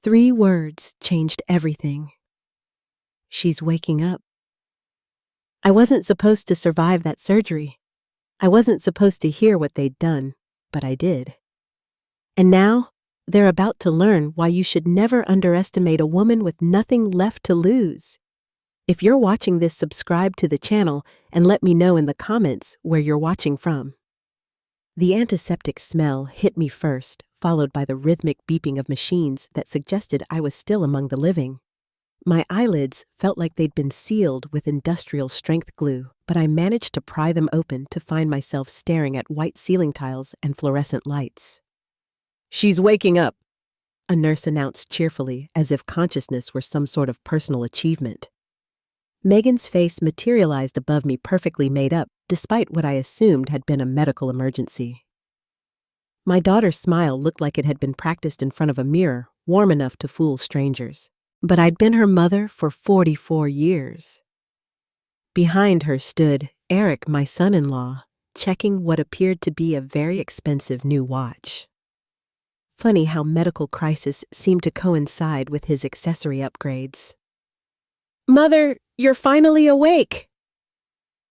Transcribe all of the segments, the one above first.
3 words changed everything. She's waking up. I wasn't supposed to survive that surgery. I wasn't supposed to hear what they'd done, but I did. And now, they're about to learn why you should never underestimate a woman with nothing left to lose. If you're watching this, subscribe to the channel and let me know in the comments where you're watching from. The antiseptic smell hit me first, followed by the rhythmic beeping of machines that suggested I was still among the living. My eyelids felt like they'd been sealed with industrial-strength glue, but I managed to pry them open to find myself staring at white ceiling tiles and fluorescent lights. "She's waking up," a nurse announced cheerfully, as if consciousness were some sort of personal achievement. Megan's face materialized above me, perfectly made up, despite what I assumed had been a medical emergency. My daughter's smile looked like it had been practiced in front of a mirror, warm enough to fool strangers. But I'd been her mother for 44 years. Behind her stood Eric, my son-in-law, checking what appeared to be a very expensive new watch. Funny how medical crises seemed to coincide with his accessory upgrades. "Mother, you're finally awake!"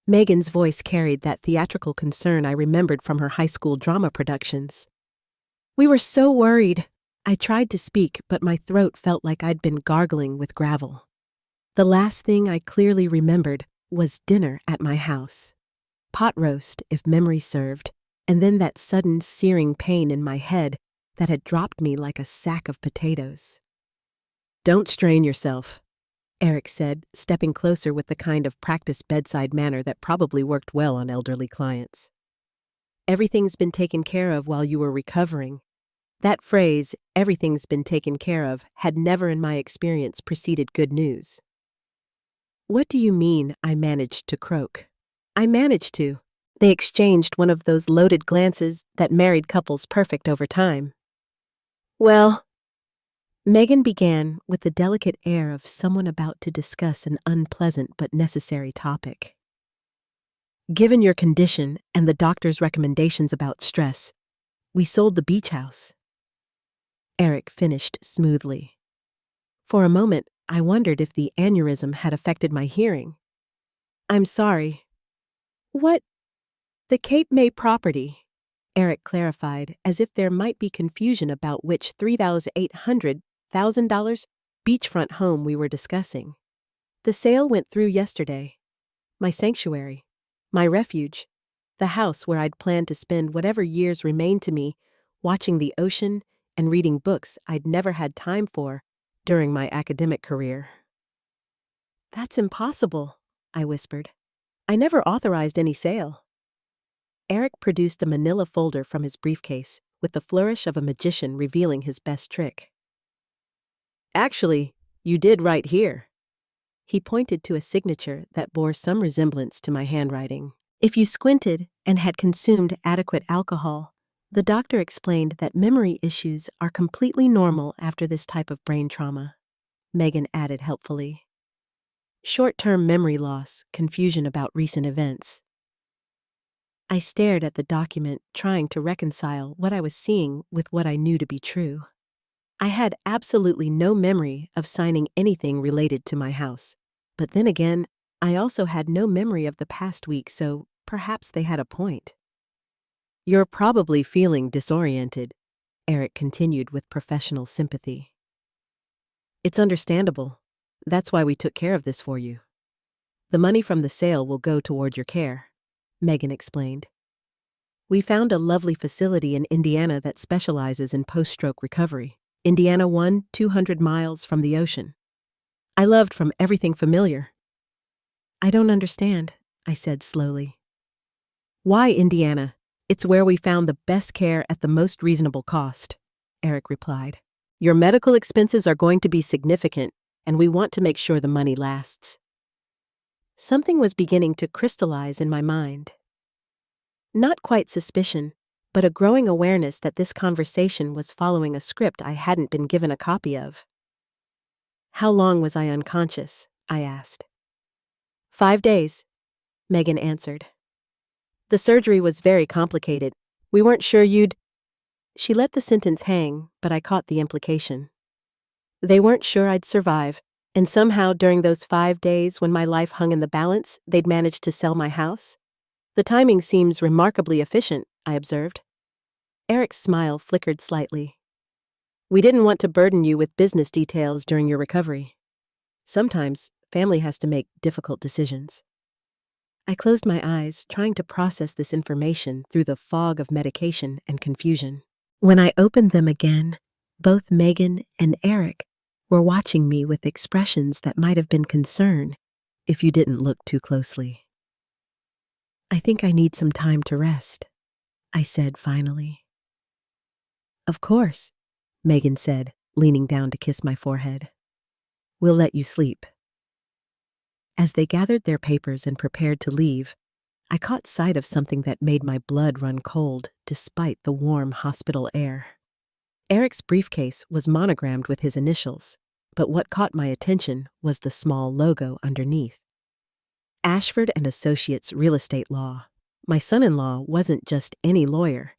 Megan's voice carried that theatrical concern I remembered from her high school drama productions. "We were so worried." I tried to speak, but my throat felt like I'd been gargling with gravel. The last thing I clearly remembered was dinner at my house. Pot roast, if memory served, and then that sudden searing pain in my head that had dropped me like a sack of potatoes. "Don't strain yourself," Eric said, stepping closer with the kind of practiced bedside manner that probably worked well on elderly clients. "Everything's been taken care of while you were recovering." That phrase, "everything's been taken care of," had never in my experience preceded good news. "What do you mean?" I managed to croak. I managed to. They exchanged one of those loaded glances that married couples perfect over time. "Well," Megan began with the delicate air of someone about to discuss an unpleasant but necessary topic. "Given your condition and the doctor's recommendations about stress, we sold the beach house." Eric finished smoothly. For a moment, I wondered if the aneurysm had affected my hearing. "I'm sorry." "What?" "The Cape May property," Eric clarified, as if there might be confusion about which $3,800,000 beachfront home we were discussing. "The sale went through yesterday. My sanctuary, my refuge, the house where I'd planned to spend whatever years remained to me, watching the ocean and reading books I'd never had time for during my academic career." "That's impossible," I whispered. "I never authorized any sale." Eric produced a manila folder from his briefcase, with the flourish of a magician revealing his best trick. "Actually, you did right here." He pointed to a signature that bore some resemblance to my handwriting. If you squinted and had consumed adequate alcohol, the doctor explained that memory issues are completely normal after this type of brain trauma, Megan added helpfully. "Short-term memory loss, confusion about recent events." I stared at the document, trying to reconcile what I was seeing with what I knew to be true. I had absolutely no memory of signing anything related to my house, but then again, I also had no memory of the past week, so perhaps they had a point. "You're probably feeling disoriented," Eric continued with professional sympathy. "It's understandable. That's why we took care of this for you. The money from the sale will go toward your care," Megan explained. "We found a lovely facility in Indiana that specializes in post-stroke recovery. Indiana 200 miles from the ocean. I loved from everything familiar." "I don't understand," I said slowly. "Why Indiana? It's where we found the best care at the most reasonable cost," Eric replied. "Your medical expenses are going to be significant, and we want to make sure the money lasts." Something was beginning to crystallize in my mind. Not quite suspicion, but a growing awareness that this conversation was following a script I hadn't been given a copy of. "How long was I unconscious?" I asked. 5 days, Megan answered. "The surgery was very complicated. We weren't sure you'd—" She let the sentence hang, but I caught the implication. They weren't sure I'd survive, and somehow during those 5 days when my life hung in the balance, they'd managed to sell my house. The timing seems remarkably efficient, I observed. Eric's smile flickered slightly. We didn't want to burden you with business details during your recovery. Sometimes, family has to make difficult decisions. I closed my eyes, trying to process this information through the fog of medication and confusion. When I opened them again, both Megan and Eric were watching me with expressions that might have been concern if you didn't look too closely. I think I need some time to rest, I said finally. Of course, Megan said, leaning down to kiss my forehead. We'll let you sleep. As they gathered their papers and prepared to leave, I caught sight of something that made my blood run cold despite the warm hospital air. Eric's briefcase was monogrammed with his initials, but what caught my attention was the small logo underneath. Ashford and Associates Real Estate Law. My son-in-law wasn't just any lawyer.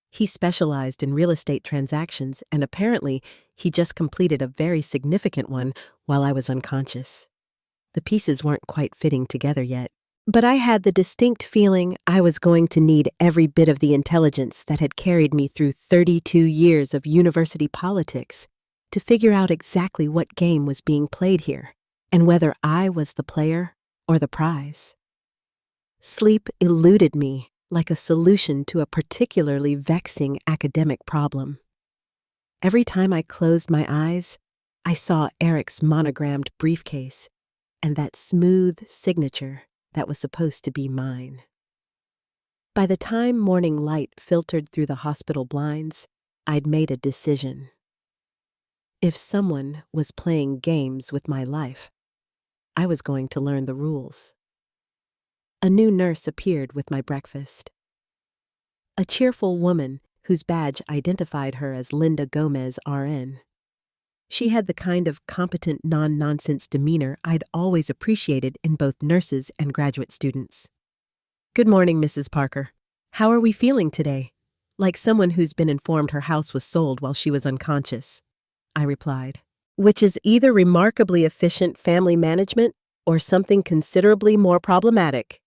He specialized in real estate transactions, and apparently he just completed a very significant one while I was unconscious. The pieces weren't quite fitting together yet, but I had the distinct feeling I was going to need every bit of the intelligence that had carried me through 32 years of university politics to figure out exactly what game was being played here, and whether I was the player or the prize. Sleep eluded me like a solution to a particularly vexing academic problem. Every time I closed my eyes, I saw Eric's monogrammed briefcase and that smooth signature that was supposed to be mine. By the time morning light filtered through the hospital blinds, I'd made a decision. If someone was playing games with my life, I was going to learn the rules. A new nurse appeared with my breakfast. A cheerful woman whose badge identified her as Linda Gomez, RN. She had the kind of competent, non-nonsense demeanor I'd always appreciated in both nurses and graduate students. Good morning, Mrs. Parker. How are we feeling today? Like someone who's been informed her house was sold while she was unconscious, I replied. Which is either remarkably efficient family management or something considerably more problematic.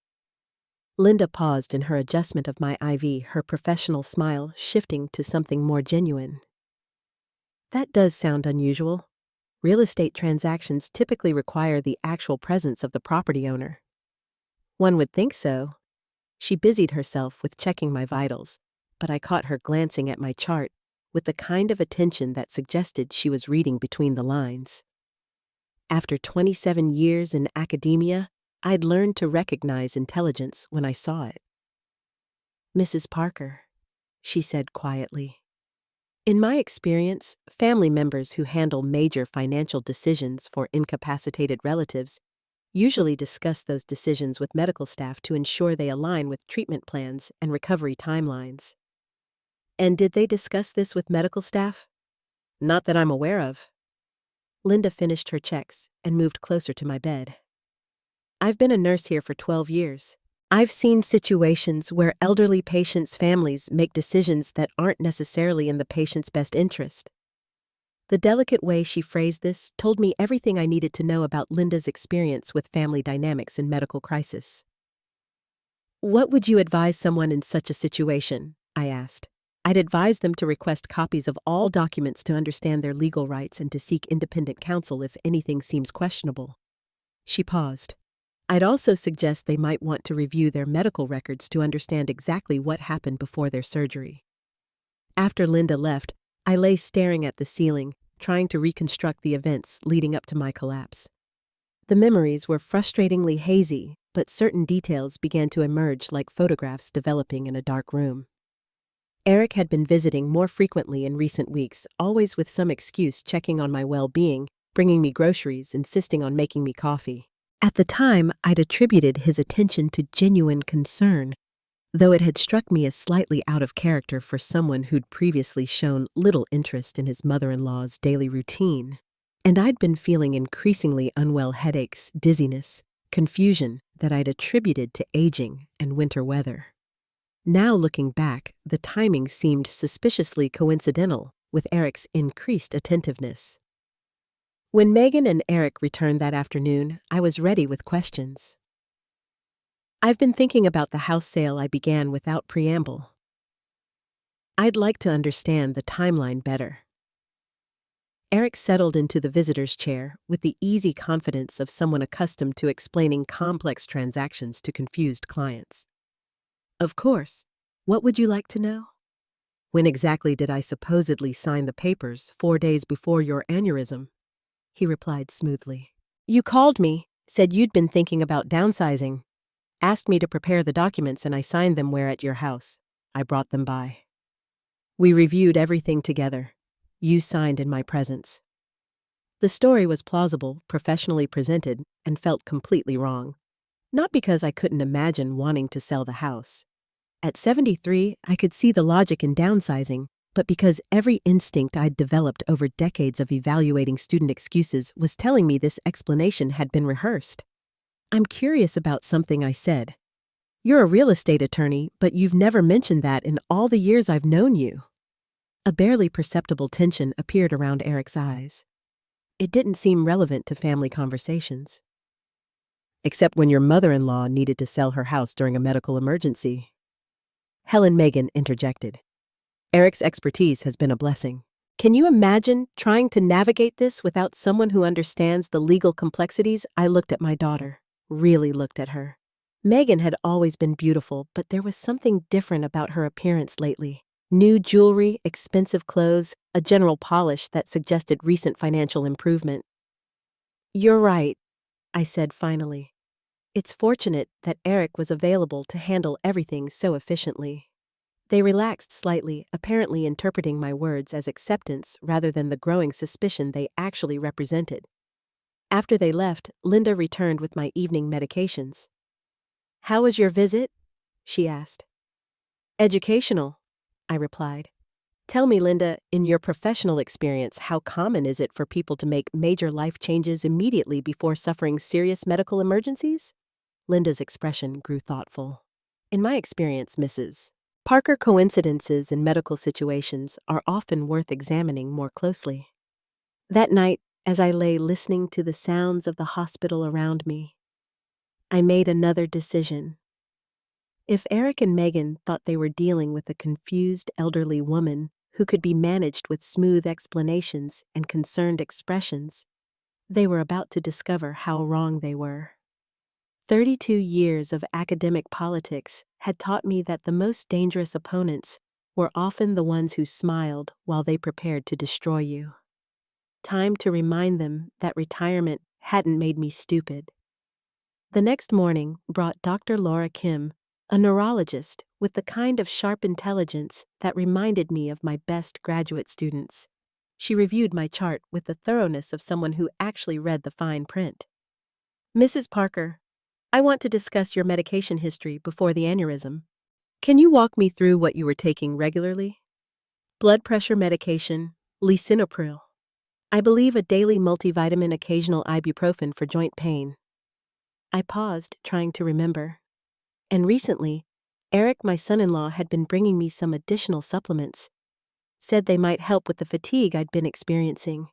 Linda paused in her adjustment of my IV, her professional smile shifting to something more genuine. That does sound unusual. Real estate transactions typically require the actual presence of the property owner. One would think so. She busied herself with checking my vitals, but I caught her glancing at my chart with the kind of attention that suggested she was reading between the lines. After 27 years in academia, I'd learned to recognize intelligence when I saw it. Mrs. Parker, she said quietly. In my experience, family members who handle major financial decisions for incapacitated relatives usually discuss those decisions with medical staff to ensure they align with treatment plans and recovery timelines. And did they discuss this with medical staff? Not that I'm aware of. Linda finished her checks and moved closer to my bed. I've been a nurse here for 12 years. I've seen situations where elderly patients' families make decisions that aren't necessarily in the patient's best interest. The delicate way she phrased this told me everything I needed to know about Linda's experience with family dynamics in medical crisis. What would you advise someone in such a situation? I asked. I'd advise them to request copies of all documents to understand their legal rights and to seek independent counsel if anything seems questionable. She paused. I'd also suggest they might want to review their medical records to understand exactly what happened before their surgery. After Linda left, I lay staring at the ceiling, trying to reconstruct the events leading up to my collapse. The memories were frustratingly hazy, but certain details began to emerge like photographs developing in a dark room. Eric had been visiting more frequently in recent weeks, always with some excuse checking on my well-being, bringing me groceries, insisting on making me coffee. At the time, I'd attributed his attention to genuine concern, though it had struck me as slightly out of character for someone who'd previously shown little interest in his mother-in-law's daily routine. And I'd been feeling increasingly unwell headaches, dizziness, confusion that I'd attributed to aging and winter weather. Now looking back, the timing seemed suspiciously coincidental with Eric's increased attentiveness. When Megan and Eric returned that afternoon, I was ready with questions. I've been thinking about the house sale I began without preamble. I'd like to understand the timeline better. Eric settled into the visitor's chair with the easy confidence of someone accustomed to explaining complex transactions to confused clients. Of course. What would you like to know? When exactly did I supposedly sign the papers 4 days before your aneurysm? He replied smoothly. You called me, said you'd been thinking about downsizing, asked me to prepare the documents, and I signed them where at your house. I brought them by. We reviewed everything together. You signed in my presence. The story was plausible, professionally presented, and felt completely wrong. Not because I couldn't imagine wanting to sell the house. At 73, I could see the logic in downsizing, but because every instinct I'd developed over decades of evaluating student excuses was telling me this explanation had been rehearsed. I'm curious about something I said. You're a real estate attorney, but you've never mentioned that in all the years I've known you. A barely perceptible tension appeared around Eric's eyes. It didn't seem relevant to family conversations. Except when your mother-in-law needed to sell her house during a medical emergency. Helen Megan interjected. Eric's expertise has been a blessing. Can you imagine trying to navigate this without someone who understands the legal complexities? I looked at my daughter, really looked at her. Megan had always been beautiful, but there was something different about her appearance lately. New jewelry, expensive clothes, a general polish that suggested recent financial improvement. You're right, I said finally. It's fortunate that Eric was available to handle everything so efficiently. They relaxed slightly, apparently interpreting my words as acceptance rather than the growing suspicion they actually represented. After they left, Linda returned with my evening medications. How was your visit? She asked. Educational, I replied. Tell me, Linda, in your professional experience, how common is it for people to make major life changes immediately before suffering serious medical emergencies? Linda's expression grew thoughtful. In my experience, Mrs. Parker, coincidences in medical situations are often worth examining more closely. That night, as I lay listening to the sounds of the hospital around me, I made another decision. If Eric and Megan thought they were dealing with a confused elderly woman who could be managed with smooth explanations and concerned expressions, they were about to discover how wrong they were. 32 years of academic politics had taught me that the most dangerous opponents were often the ones who smiled while they prepared to destroy you. Time to remind them that retirement hadn't made me stupid. The next morning brought Dr. Laura Kim, a neurologist with the kind of sharp intelligence that reminded me of my best graduate students. She reviewed my chart with the thoroughness of someone who actually read the fine print. Mrs. Parker, I want to discuss your medication history before the aneurysm. Can you walk me through what you were taking regularly? Blood pressure medication, lisinopril. I believe a daily multivitamin, occasional ibuprofen for joint pain. I paused, trying to remember. And recently, Eric, my son-in-law, had been bringing me some additional supplements. Said they might help with the fatigue I'd been experiencing.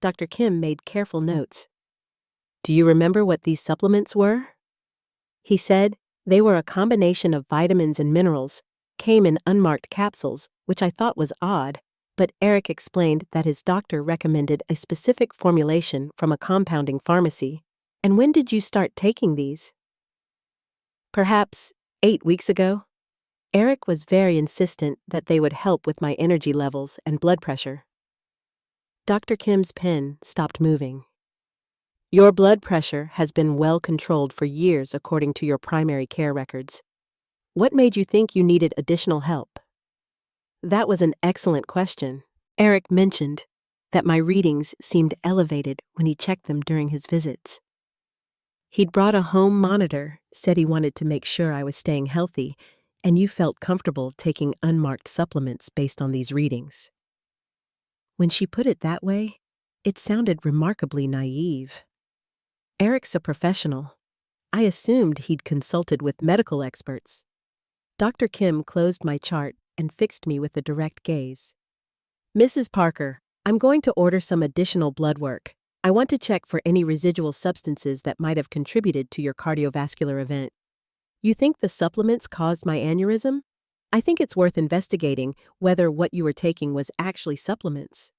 Dr. Kim made careful notes. Do you remember what these supplements were? He said they were a combination of vitamins and minerals, came in unmarked capsules, which I thought was odd, but Eric explained that his doctor recommended a specific formulation from a compounding pharmacy. And when did you start taking these? Perhaps 8 weeks ago. Eric was very insistent that they would help with my energy levels and blood pressure. Dr. Kim's pen stopped moving. Your blood pressure has been well controlled for years according to your primary care records. What made you think you needed additional help? That was an excellent question. Eric mentioned that my readings seemed elevated when he checked them during his visits. He'd brought a home monitor, said he wanted to make sure I was staying healthy, and you felt comfortable taking unmarked supplements based on these readings. When she put it that way, it sounded remarkably naive. Eric's a professional. I assumed he'd consulted with medical experts. Dr. Kim closed my chart and fixed me with a direct gaze. Mrs. Parker, I'm going to order some additional blood work. I want to check for any residual substances that might have contributed to your cardiovascular event. You think the supplements caused my aneurysm? I think it's worth investigating whether what you were taking was actually supplements.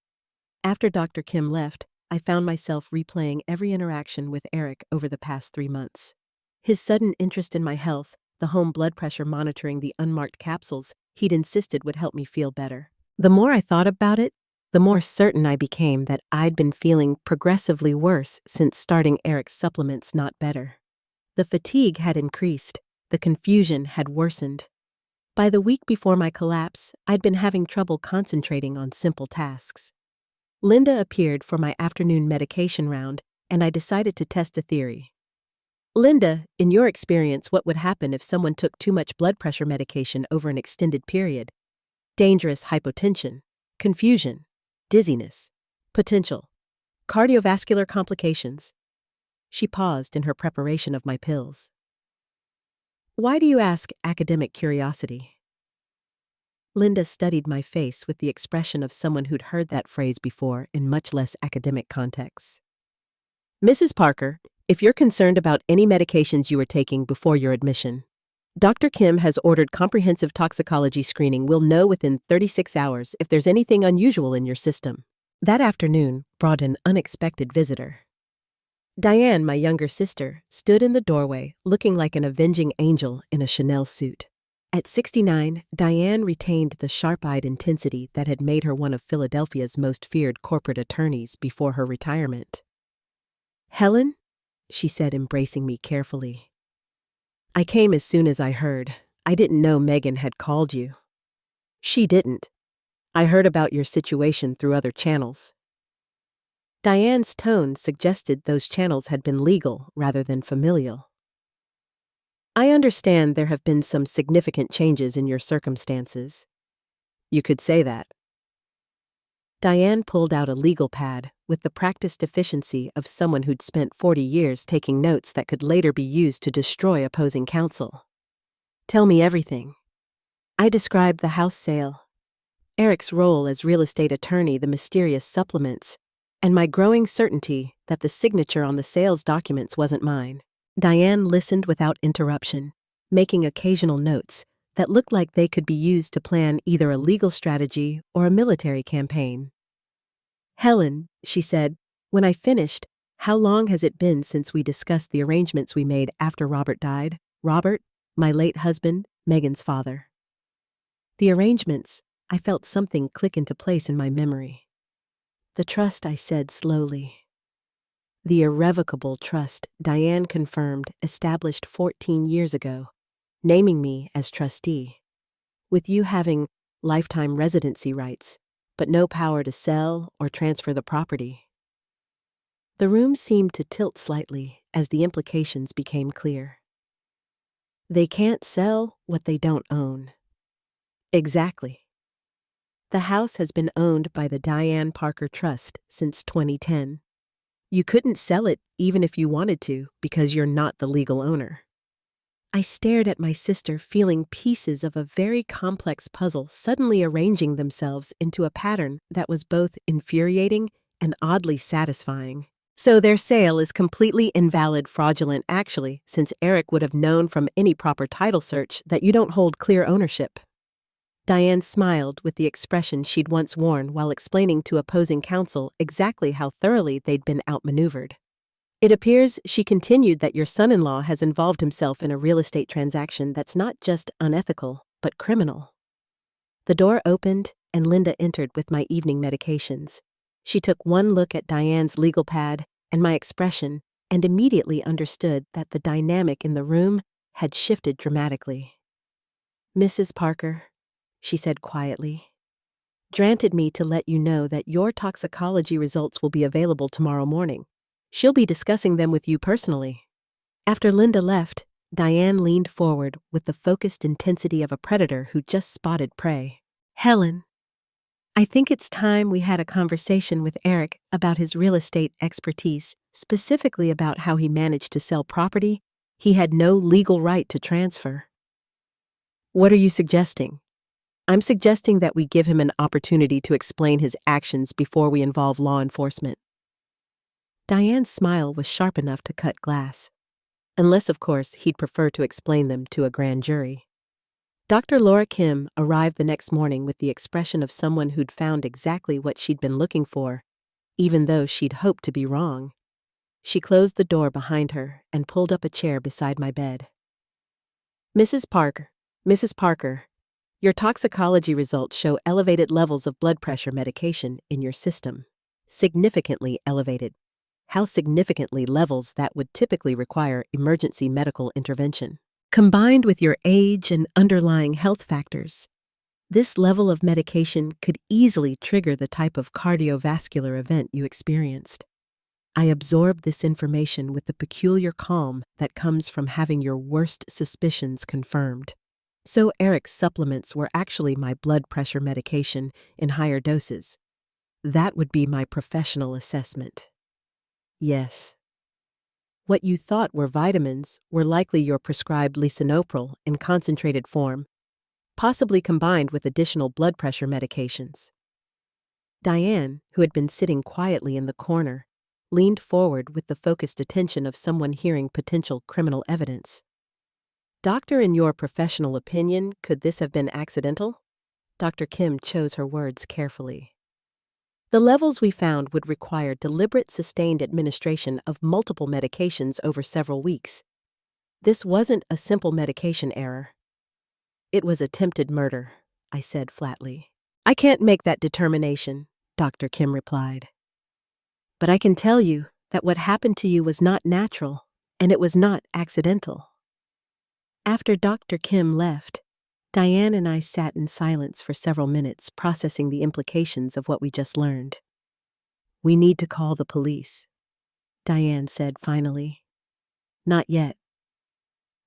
After Dr. Kim left, I found myself replaying every interaction with Eric over the past 3 months. His sudden interest in my health, the home blood pressure monitoring, the unmarked capsules he'd insisted would help me feel better. The more I thought about it, the more certain I became that I'd been feeling progressively worse since starting Eric's supplements, not better. The fatigue had increased, the confusion had worsened. By the week before my collapse, I'd been having trouble concentrating on simple tasks. Linda appeared for my afternoon medication round, and I decided to test a theory. Linda, in your experience, what would happen if someone took too much blood pressure medication over an extended period? Dangerous hypotension, confusion, dizziness, potential cardiovascular complications. She paused in her preparation of my pills. Why do you ask? Academic curiosity. Linda studied my face with the expression of someone who'd heard that phrase before in much less academic contexts. Mrs. Parker, if you're concerned about any medications you were taking before your admission, Dr. Kim has ordered comprehensive toxicology screening. We'll know within 36 hours if there's anything unusual in your system. That afternoon brought an unexpected visitor. Diane, my younger sister, stood in the doorway looking like an avenging angel in a Chanel suit. At 69, Diane retained the sharp-eyed intensity that had made her one of Philadelphia's most feared corporate attorneys before her retirement. Helen, she said, embracing me carefully. I came as soon as I heard. I didn't know Megan had called you. She didn't. I heard about your situation through other channels. Diane's tone suggested those channels had been legal rather than familial. I understand there have been some significant changes in your circumstances. You could say that. Diane pulled out a legal pad with the practiced efficiency of someone who'd spent 40 years taking notes that could later be used to destroy opposing counsel. Tell me everything. I described the house sale, Eric's role as real estate attorney, the mysterious supplements, and my growing certainty that the signature on the sales documents wasn't mine. Diane listened without interruption, making occasional notes that looked like they could be used to plan either a legal strategy or a military campaign. Helen, she said, when I finished, how long has it been since we discussed the arrangements we made after Robert died? Robert, my late husband, Megan's father. The arrangements, I felt something click into place in my memory. The trust, I said slowly. The irrevocable trust Diane confirmed established 14 years ago, naming me as trustee, with you having lifetime residency rights, but no power to sell or transfer the property. The room seemed to tilt slightly as the implications became clear. They can't sell what they don't own. Exactly. The house has been owned by the Diane Parker Trust since 2010. You couldn't sell it even if you wanted to because you're not the legal owner. I stared at my sister, feeling pieces of a very complex puzzle suddenly arranging themselves into a pattern that was both infuriating and oddly satisfying. So their sale is completely invalid, fraudulent actually, since Eric would have known from any proper title search that you don't hold clear ownership. Diane smiled with the expression she'd once worn while explaining to opposing counsel exactly how thoroughly they'd been outmaneuvered. It appears, she continued, that your son-in-law has involved himself in a real estate transaction that's not just unethical, but criminal. The door opened and Linda entered with my evening medications. She took one look at Diane's legal pad and my expression and immediately understood that the dynamic in the room had shifted dramatically. Mrs. Parker, she said quietly, granted me to let you know that your toxicology results will be available tomorrow morning. She'll be discussing them with you personally. After Linda left, Diane leaned forward with the focused intensity of a predator who just spotted prey. Helen, I think it's time we had a conversation with Eric about his real estate expertise, specifically about how he managed to sell property he had no legal right to transfer. What are you suggesting? I'm suggesting that we give him an opportunity to explain his actions before we involve law enforcement. Diane's smile was sharp enough to cut glass. Unless, of course, he'd prefer to explain them to a grand jury. Dr. Laura Kim arrived the next morning with the expression of someone who'd found exactly what she'd been looking for, even though she'd hoped to be wrong. She closed the door behind her and pulled up a chair beside my bed. Mrs. Parker, your toxicology results show elevated levels of blood pressure medication in your system. Significantly elevated. How significantly levels that would typically require emergency medical intervention. Combined with your age and underlying health factors, this level of medication could easily trigger the type of cardiovascular event you experienced. I absorbed this information with the peculiar calm that comes from having your worst suspicions confirmed. So Eric's supplements were actually my blood pressure medication in higher doses. That would be my professional assessment. Yes. What you thought were vitamins were likely your prescribed lisinopril in concentrated form, possibly combined with additional blood pressure medications. Diane, who had been sitting quietly in the corner, leaned forward with the focused attention of someone hearing potential criminal evidence. Doctor, in your professional opinion, could this have been accidental? Dr. Kim chose her words carefully. The levels we found would require deliberate, sustained administration of multiple medications over several weeks. This wasn't a simple medication error. It was attempted murder, I said flatly. I can't make that determination, Dr. Kim replied. But I can tell you that what happened to you was not natural, and it was not accidental. After Dr. Kim left, Diane and I sat in silence for several minutes, processing the implications of what we just learned. We need to call the police, Diane said finally. Not yet.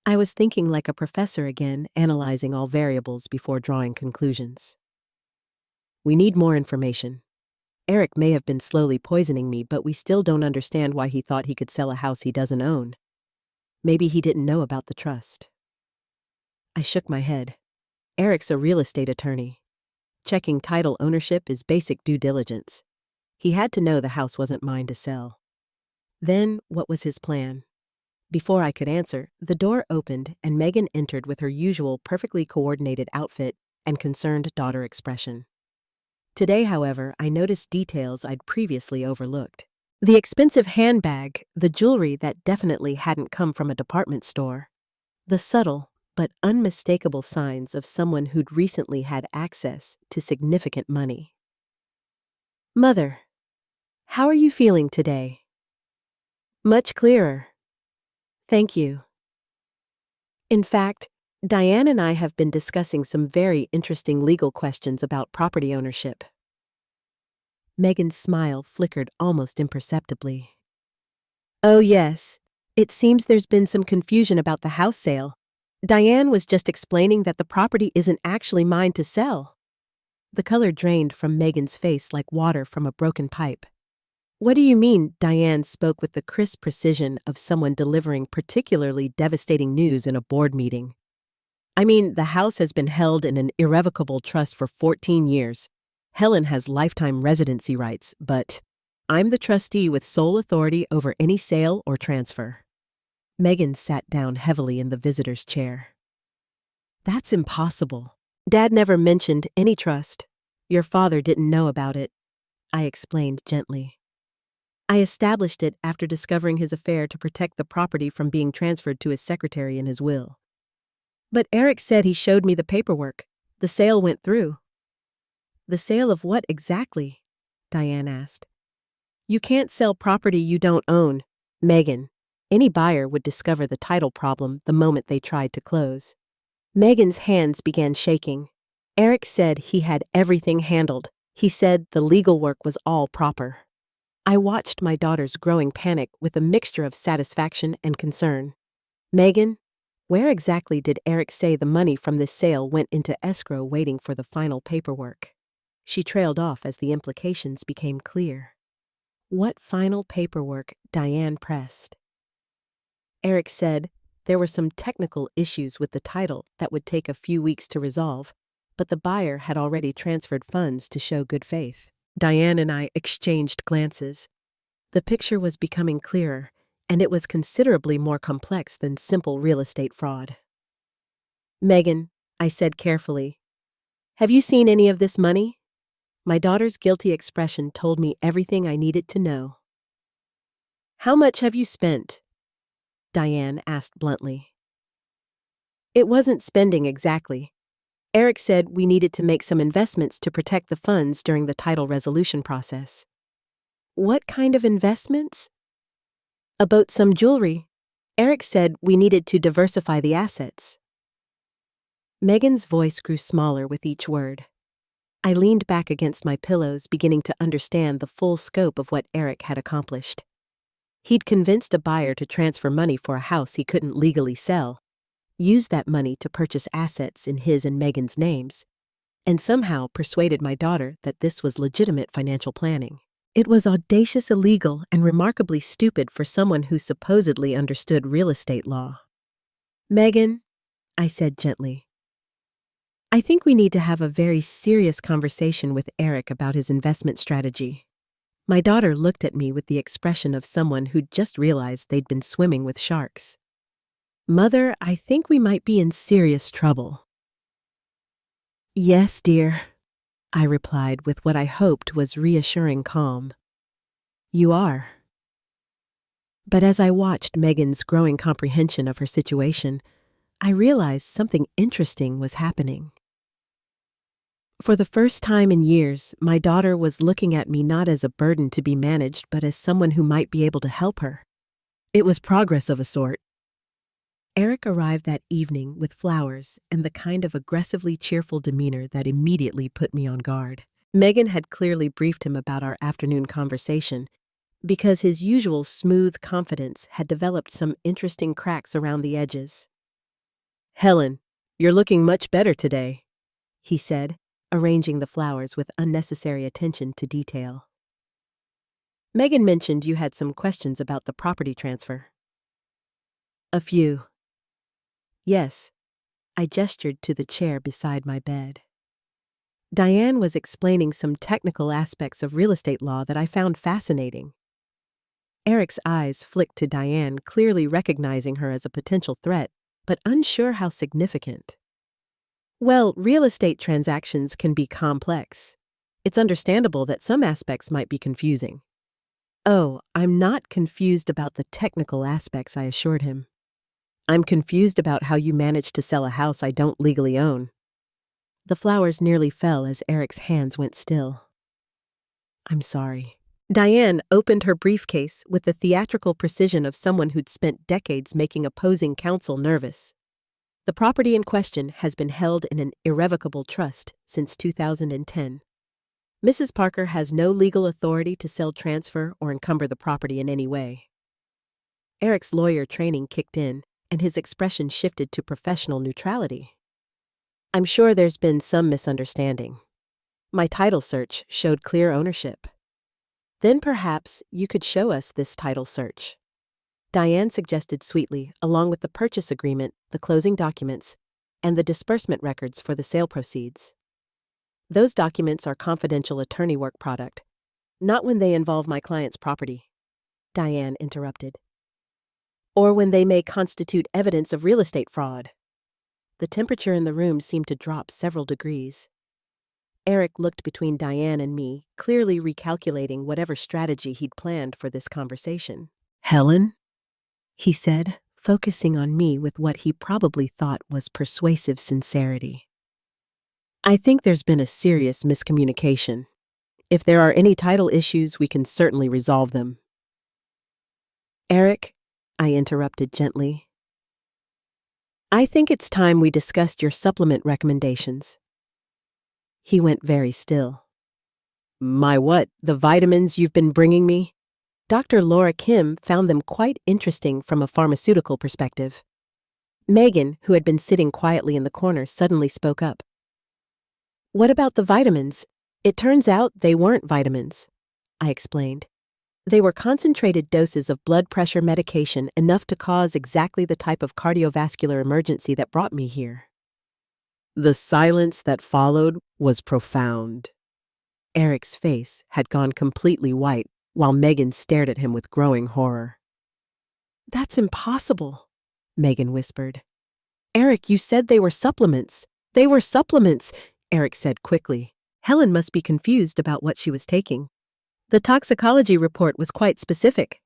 I was thinking like a professor again, analyzing all variables before drawing conclusions. We need more information. Eric may have been slowly poisoning me, but we still don't understand why he thought he could sell a house he doesn't own. Maybe he didn't know about the trust. I shook my head. Eric's a real estate attorney. Checking title ownership is basic due diligence. He had to know the house wasn't mine to sell. Then, what was his plan? Before I could answer, the door opened and Megan entered with her usual perfectly coordinated outfit and concerned daughter expression. Today, however, I noticed details I'd previously overlooked. The expensive handbag, the jewelry that definitely hadn't come from a department store, the subtle but unmistakable signs of someone who'd recently had access to significant money. Mother, how are you feeling today? Much clearer. Thank you. In fact, Diane and I have been discussing some very interesting legal questions about property ownership. Megan's smile flickered almost imperceptibly. Oh yes, it seems there's been some confusion about the house sale. Diane was just explaining that the property isn't actually mine to sell. The color drained from Megan's face like water from a broken pipe. What do you mean? Diane spoke with the crisp precision of someone delivering particularly devastating news in a board meeting. I mean, the house has been held in an irrevocable trust for 14 years. Helen has lifetime residency rights, but I'm the trustee with sole authority over any sale or transfer. Megan sat down heavily in the visitor's chair. That's impossible. Dad never mentioned any trust. Your father didn't know about it, I explained gently. I established it after discovering his affair to protect the property from being transferred to his secretary in his will. But Eric said he showed me the paperwork. The sale went through. The sale of what exactly? Diane asked. You can't sell property you don't own, Megan. Any buyer would discover the title problem the moment they tried to close. Megan's hands began shaking. Eric said he had everything handled. He said the legal work was all proper. I watched my daughter's growing panic with a mixture of satisfaction and concern. Megan, where exactly did Eric say the money from this sale went into escrow waiting for the final paperwork? She trailed off as the implications became clear. What final paperwork? Diane pressed. Eric said there were some technical issues with the title that would take a few weeks to resolve, but the buyer had already transferred funds to show good faith. Diane and I exchanged glances. The picture was becoming clearer, and it was considerably more complex than simple real estate fraud. "Megan," I said carefully, "have you seen any of this money?" My daughter's guilty expression told me everything I needed to know. "How much have you spent?" Diane asked bluntly. "It wasn't spending exactly. Eric said we needed to make some investments to protect the funds during the title resolution process." "What kind of investments?" "About some jewelry. Eric said we needed to diversify the assets." Megan's voice grew smaller with each word. I leaned back against my pillows, beginning to understand the full scope of what Eric had accomplished. He'd convinced a buyer to transfer money for a house he couldn't legally sell, used that money to purchase assets in his and Megan's names, and somehow persuaded my daughter that this was legitimate financial planning. It was audacious, illegal, and remarkably stupid for someone who supposedly understood real estate law. "Megan," I said gently, "I think we need to have a very serious conversation with Eric about his investment strategy." My daughter looked at me with the expression of someone who'd just realized they'd been swimming with sharks. "Mother, I think we might be in serious trouble." "Yes, dear," I replied with what I hoped was reassuring calm. "You are." But as I watched Megan's growing comprehension of her situation, I realized something interesting was happening. For the first time in years, my daughter was looking at me not as a burden to be managed, but as someone who might be able to help her. It was progress of a sort. Eric arrived that evening with flowers and the kind of aggressively cheerful demeanor that immediately put me on guard. Megan had clearly briefed him about our afternoon conversation, because his usual smooth confidence had developed some interesting cracks around the edges. "Helen, you're looking much better today," he said, arranging the flowers with unnecessary attention to detail. "Megan mentioned you had some questions about the property transfer." "A few." "Yes." I gestured to the chair beside my bed. Diane was explaining some technical aspects of real estate law that I found fascinating. Eric's eyes flicked to Diane, clearly recognizing her as a potential threat, but unsure how significant. "Well, real estate transactions can be complex. It's understandable that some aspects might be confusing." "Oh, I'm not confused about the technical aspects," I assured him. "I'm confused about how you managed to sell a house I don't legally own." The flowers nearly fell as Eric's hands went still. "I'm sorry." Diane opened her briefcase with the theatrical precision of someone who'd spent decades making opposing counsel nervous. "The property in question has been held in an irrevocable trust since 2010. Mrs. Parker has no legal authority to sell, transfer, or encumber the property in any way." Eric's lawyer training kicked in, and his expression shifted to professional neutrality. "I'm sure there's been some misunderstanding. My title search showed clear ownership." "Then perhaps you could show us this title search," Diane suggested sweetly, along with the purchase agreement, the closing documents, and the disbursement records for the sale proceeds. "Those documents are confidential attorney work product, not when they involve my client's property," Diane interrupted. "Or when they may constitute evidence of real estate fraud." The temperature in the room seemed to drop several degrees. Eric looked between Diane and me, clearly recalculating whatever strategy he'd planned for this conversation. "Helen?" he said, focusing on me with what he probably thought was persuasive sincerity. "I think there's been a serious miscommunication. If there are any title issues, we can certainly resolve them." "Eric," I interrupted gently, "I think it's time we discussed your supplement recommendations." He went very still. "My what? The vitamins you've been bringing me?" Dr. Laura Kim found them quite interesting from a pharmaceutical perspective. Megan, who had been sitting quietly in the corner, suddenly spoke up. "What about the vitamins? It turns out they weren't vitamins," I explained. "They were concentrated doses of blood pressure medication, enough to cause exactly the type of cardiovascular emergency that brought me here." The silence that followed was profound. Eric's face had gone completely white, while Megan stared at him with growing horror. "That's impossible," Megan whispered. "Eric, you said they were supplements. They were supplements," Eric said quickly. Helen must be confused about what she was taking. "The toxicology report was quite specific,"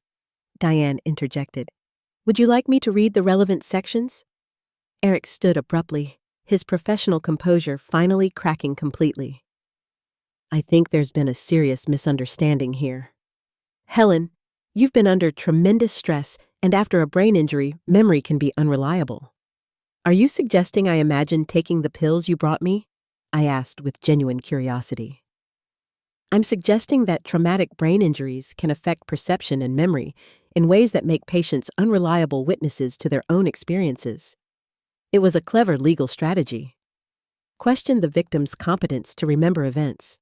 Diane interjected. "Would you like me to read the relevant sections?" Eric stood abruptly, his professional composure finally cracking completely. "I think there's been a serious misunderstanding here. Helen, you've been under tremendous stress, and after a brain injury, memory can be unreliable. Are you suggesting I imagine taking the pills you brought me?" I asked with genuine curiosity. "I'm suggesting that traumatic brain injuries can affect perception and memory in ways that make patients unreliable witnesses to their own experiences. It was a clever legal strategy. Question the victim's competence to remember events."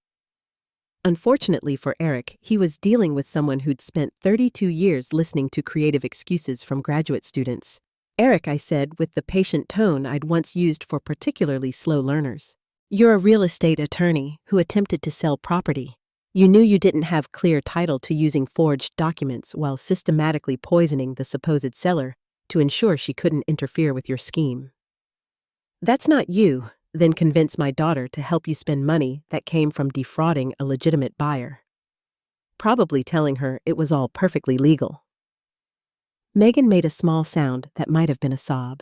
Unfortunately for Eric, he was dealing with someone who'd spent 32 years listening to creative excuses from graduate students. "Eric," I said with the patient tone I'd once used for particularly slow learners, "you're a real estate attorney who attempted to sell property. You knew you didn't have clear title to using forged documents while systematically poisoning the supposed seller to ensure she couldn't interfere with your scheme. That's not you, then convince my daughter to help you spend money that came from defrauding a legitimate buyer. Probably telling her it was all perfectly legal." Megan made a small sound that might have been a sob.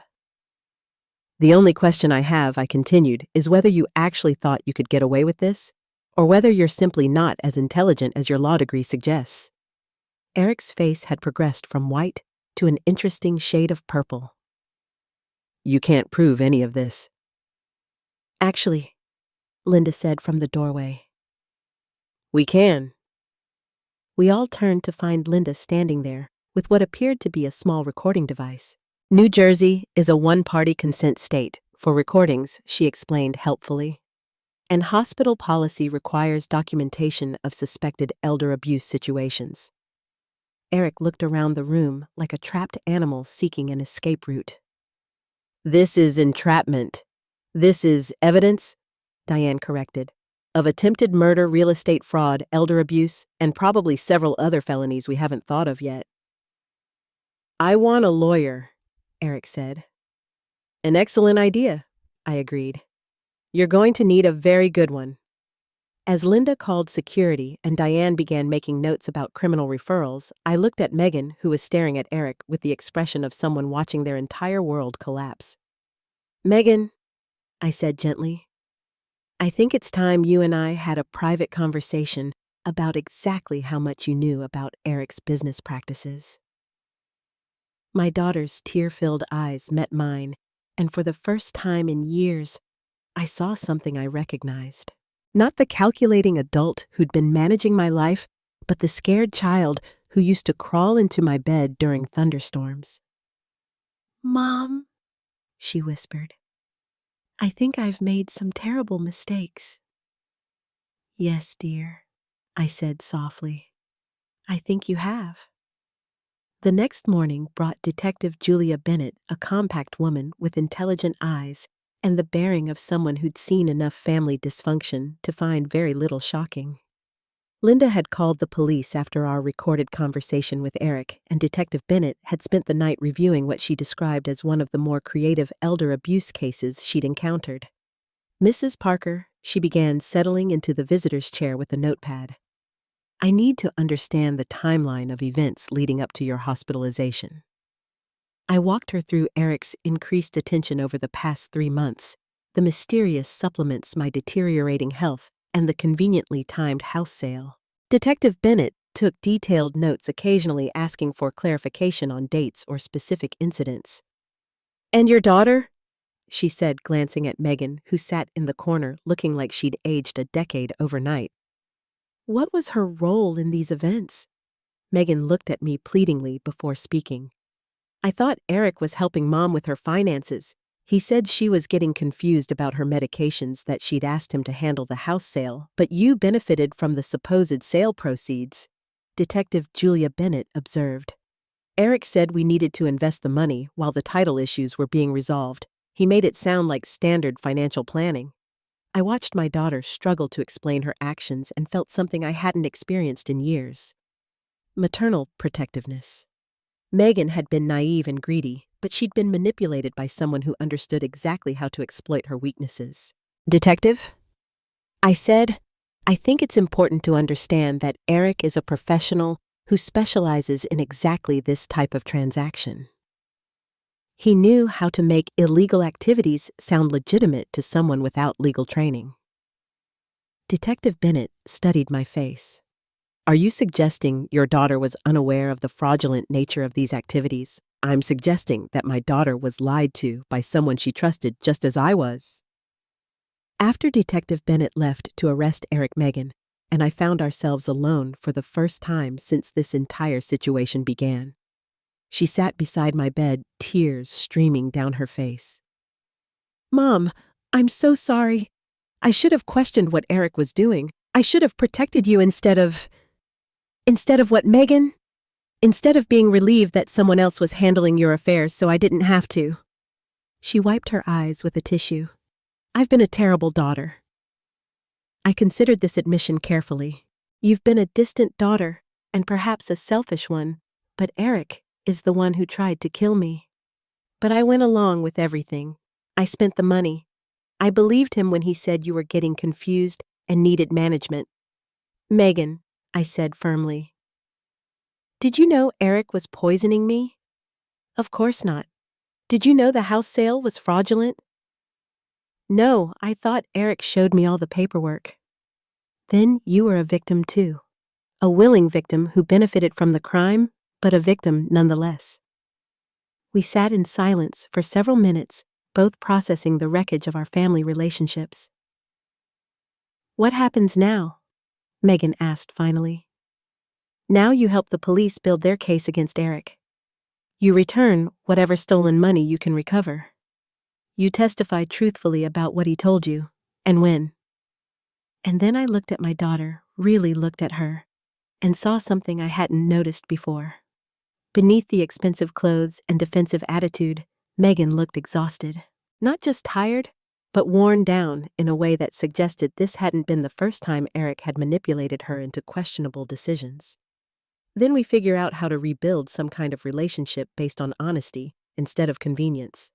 "The only question I have," I continued, "is whether you actually thought you could get away with this, or whether you're simply not as intelligent as your law degree suggests." Eric's face had progressed from white to an interesting shade of purple. "You can't prove any of this." "Actually," Linda said from the doorway. "We can." We all turned to find Linda standing there with what appeared to be a small recording device. "New Jersey is a one-party consent state for recordings," she explained helpfully. "And hospital policy requires documentation of suspected elder abuse situations." Eric looked around the room like a trapped animal seeking an escape route. "This is entrapment. This is evidence," Diane corrected, "of attempted murder, real estate fraud, elder abuse, and probably several other felonies we haven't thought of yet." "I want a lawyer," Eric said. "An excellent idea," I agreed. "You're going to need a very good one." As Linda called security and Diane began making notes about criminal referrals, I looked at Megan, who was staring at Eric with the expression of someone watching their entire world collapse. "Megan," I said gently, "I think it's time you and I had a private conversation about exactly how much you knew about Eric's business practices." My daughter's tear-filled eyes met mine, and for the first time in years, I saw something I recognized. Not the calculating adult who'd been managing my life, but the scared child who used to crawl into my bed during thunderstorms. "Mom," she whispered, "I think I've made some terrible mistakes." "Yes, dear," I said softly. "I think you have." The next morning brought Detective Julia Bennett, a compact woman with intelligent eyes and the bearing of someone who'd seen enough family dysfunction to find very little shocking. Linda had called the police after our recorded conversation with Eric, and Detective Bennett had spent the night reviewing what she described as one of the more creative elder abuse cases she'd encountered. "Mrs. Parker," she began, settling into the visitor's chair with a notepad. "I need to understand the timeline of events leading up to your hospitalization." I walked her through Eric's increased attention over the past 3 months, the mysterious supplements, my deteriorating health, and the conveniently timed house sale. Detective Bennett took detailed notes, occasionally asking for clarification on dates or specific incidents. "And your daughter?" she said, glancing at Megan, who sat in the corner looking like she'd aged a decade overnight. "What was her role in these events?" Megan looked at me pleadingly before speaking. "I thought Eric was helping Mom with her finances. He said she was getting confused about her medications, that she'd asked him to handle the house sale, but you benefited from the supposed sale proceeds," Detective Julia Bennett observed. "Eric said we needed to invest the money while the title issues were being resolved. He made it sound like standard financial planning." I watched my daughter struggle to explain her actions and felt something I hadn't experienced in years. Maternal protectiveness. Megan had been naive and greedy, but she'd been manipulated by someone who understood exactly how to exploit her weaknesses. Detective? I said, I think it's important to understand that Eric is a professional who specializes in exactly this type of transaction. He knew how to make illegal activities sound legitimate to someone without legal training. Detective Bennett studied my face. Are you suggesting your daughter was unaware of the fraudulent nature of these activities? I'm suggesting that my daughter was lied to by someone she trusted just as I was. After Detective Bennett left to arrest Eric Megan, and I found ourselves alone for the first time since this entire situation began. She sat beside my bed, tears streaming down her face. Mom, I'm so sorry. I should have questioned what Eric was doing. I should have protected you instead of what, Megan? Instead of being relieved that someone else was handling your affairs so I didn't have to. She wiped her eyes with a tissue. I've been a terrible daughter. I considered this admission carefully. You've been a distant daughter, and perhaps a selfish one, but Eric is the one who tried to kill me. But I went along with everything. I spent the money. I believed him when he said you were getting confused and needed management. Megan, I said firmly. Did you know Eric was poisoning me? Of course not. Did you know the house sale was fraudulent? No, I thought Eric showed me all the paperwork. Then you were a victim too. A willing victim who benefited from the crime, but a victim nonetheless. We sat in silence for several minutes, both processing the wreckage of our family relationships. What happens now? Megan asked finally. Now you help the police build their case against Eric. You return whatever stolen money you can recover. You testify truthfully about what he told you, and when. And then I looked at my daughter, really looked at her, and saw something I hadn't noticed before. Beneath the expensive clothes and defensive attitude, Megan looked exhausted. Not just tired, but worn down in a way that suggested this hadn't been the first time Eric had manipulated her into questionable decisions. Then we figure out how to rebuild some kind of relationship based on honesty instead of convenience.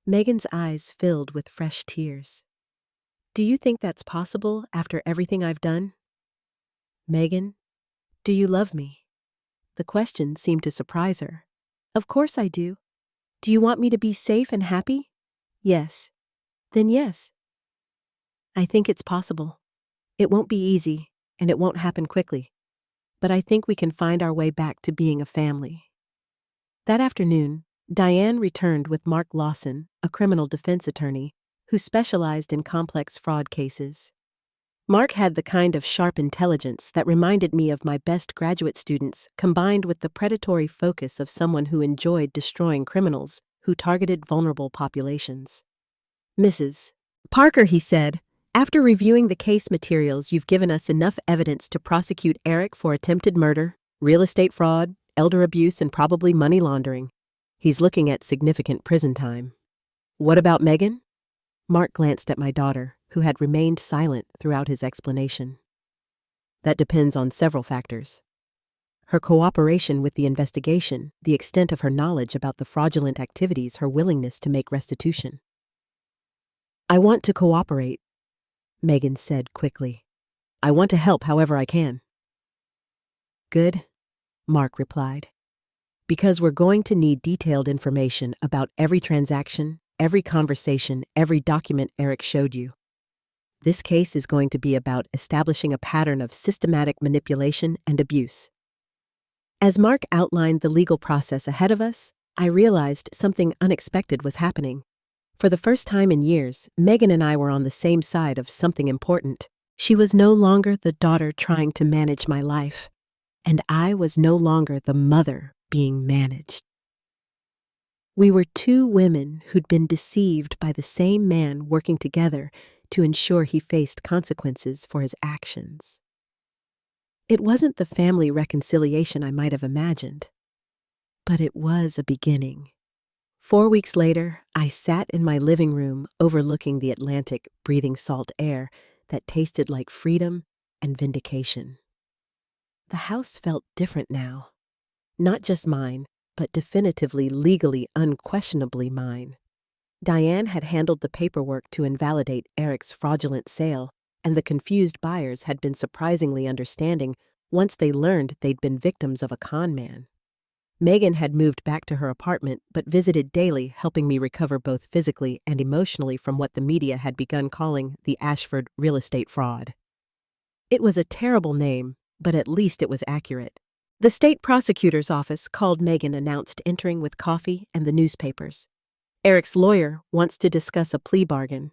Megan's eyes filled with fresh tears. Do you think that's possible after everything I've done? Megan, do you love me? The question seemed to surprise her. Of course I do. Do you want me to be safe and happy? Yes. Then yes. I think it's possible. It won't be easy, and it won't happen quickly. But I think we can find our way back to being a family. That afternoon, Diane returned with Mark Lawson, a criminal defense attorney, who specialized in complex fraud cases. Mark had the kind of sharp intelligence that reminded me of my best graduate students, combined with the predatory focus of someone who enjoyed destroying criminals who targeted vulnerable populations. Mrs. Parker, he said, after reviewing the case materials, you've given us enough evidence to prosecute Eric for attempted murder, real estate fraud, elder abuse, and probably money laundering. He's looking at significant prison time. What about Megan? Mark glanced at my daughter, who had remained silent throughout his explanation. That depends on several factors. Her cooperation with the investigation, the extent of her knowledge about the fraudulent activities, her willingness to make restitution. I want to cooperate, Megan said quickly. I want to help however I can. Good, Mark replied. Because we're going to need detailed information about every transaction, every conversation, every document Eric showed you. This case is going to be about establishing a pattern of systematic manipulation and abuse. As Mark outlined the legal process ahead of us, I realized something unexpected was happening. For the first time in years, Megan and I were on the same side of something important. She was no longer the daughter trying to manage my life, and I was no longer the mother being managed. We were two women who'd been deceived by the same man working together to ensure he faced consequences for his actions. It wasn't the family reconciliation I might have imagined, but it was a beginning. 4 weeks later, I sat in my living room overlooking the Atlantic, breathing salt air that tasted like freedom and vindication. The house felt different now. Not just mine, but definitively, legally, unquestionably mine. Diane had handled the paperwork to invalidate Eric's fraudulent sale, and the confused buyers had been surprisingly understanding once they learned they'd been victims of a con man. Megan had moved back to her apartment but visited daily, helping me recover both physically and emotionally from what the media had begun calling the Ashford real estate fraud. It was a terrible name, but at least it was accurate. The state prosecutor's office called Megan, announced entering with coffee and the newspapers. Eric's lawyer wants to discuss a plea bargain.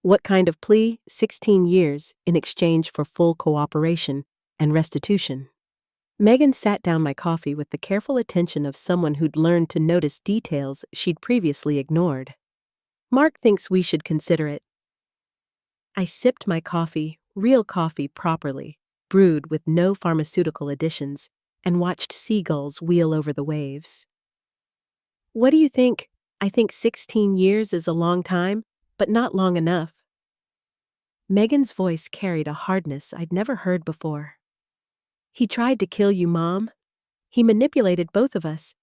What kind of plea? 16 years in exchange for full cooperation and restitution. Megan sat down my coffee with the careful attention of someone who'd learned to notice details she'd previously ignored. Mark thinks we should consider it. I sipped my coffee, real coffee properly, brewed with no pharmaceutical additions, and watched seagulls wheel over the waves. What do you think? I think 16 years is a long time, but not long enough. Megan's voice carried a hardness I'd never heard before. He tried to kill you, Mom. He manipulated both of us.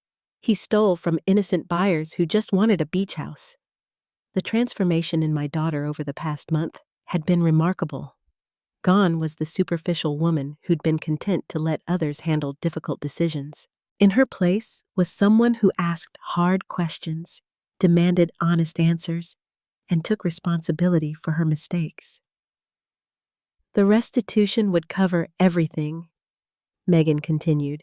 He stole from innocent buyers who just wanted a beach house. The transformation in my daughter over the past month had been remarkable. Gone was the superficial woman who'd been content to let others handle difficult decisions. In her place was someone who asked hard questions, demanded honest answers, and took responsibility for her mistakes. The restitution would cover everything, Megan continued.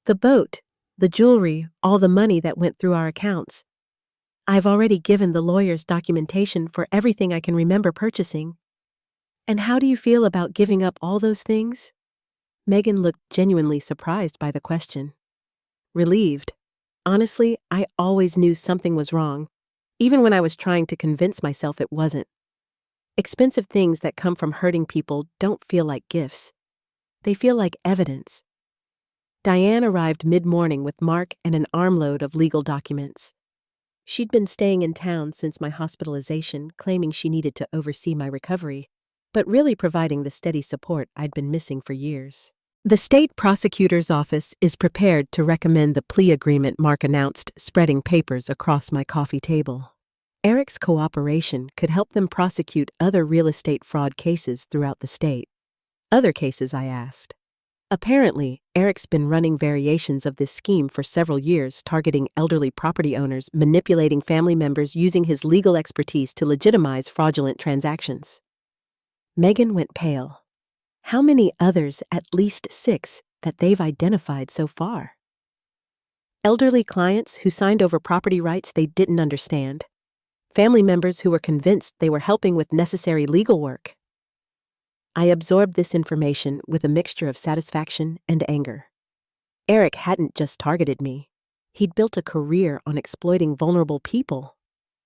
The boat, the jewelry, all the money that went through our accounts. I've already given the lawyers documentation for everything I can remember purchasing. And how do you feel about giving up all those things? Megan looked genuinely surprised by the question. Relieved. Honestly, I always knew something was wrong, even when I was trying to convince myself it wasn't. Expensive things that come from hurting people don't feel like gifts. They feel like evidence. Diane arrived mid-morning with Mark and an armload of legal documents. She'd been staying in town since my hospitalization, claiming she needed to oversee my recovery, but really providing the steady support I'd been missing for years. The state prosecutor's office is prepared to recommend the plea agreement, Mark announced, spreading papers across my coffee table. Eric's cooperation could help them prosecute other real estate fraud cases throughout the state. Other cases, I asked. Apparently, Eric's been running variations of this scheme for several years, targeting elderly property owners, manipulating family members, using his legal expertise to legitimize fraudulent transactions. Megan went pale. How many others? At least 6 that they've identified so far. Elderly clients who signed over property rights they didn't understand. Family members who were convinced they were helping with necessary legal work. I absorbed this information with a mixture of satisfaction and anger. Eric hadn't just targeted me. He'd built a career on exploiting vulnerable people.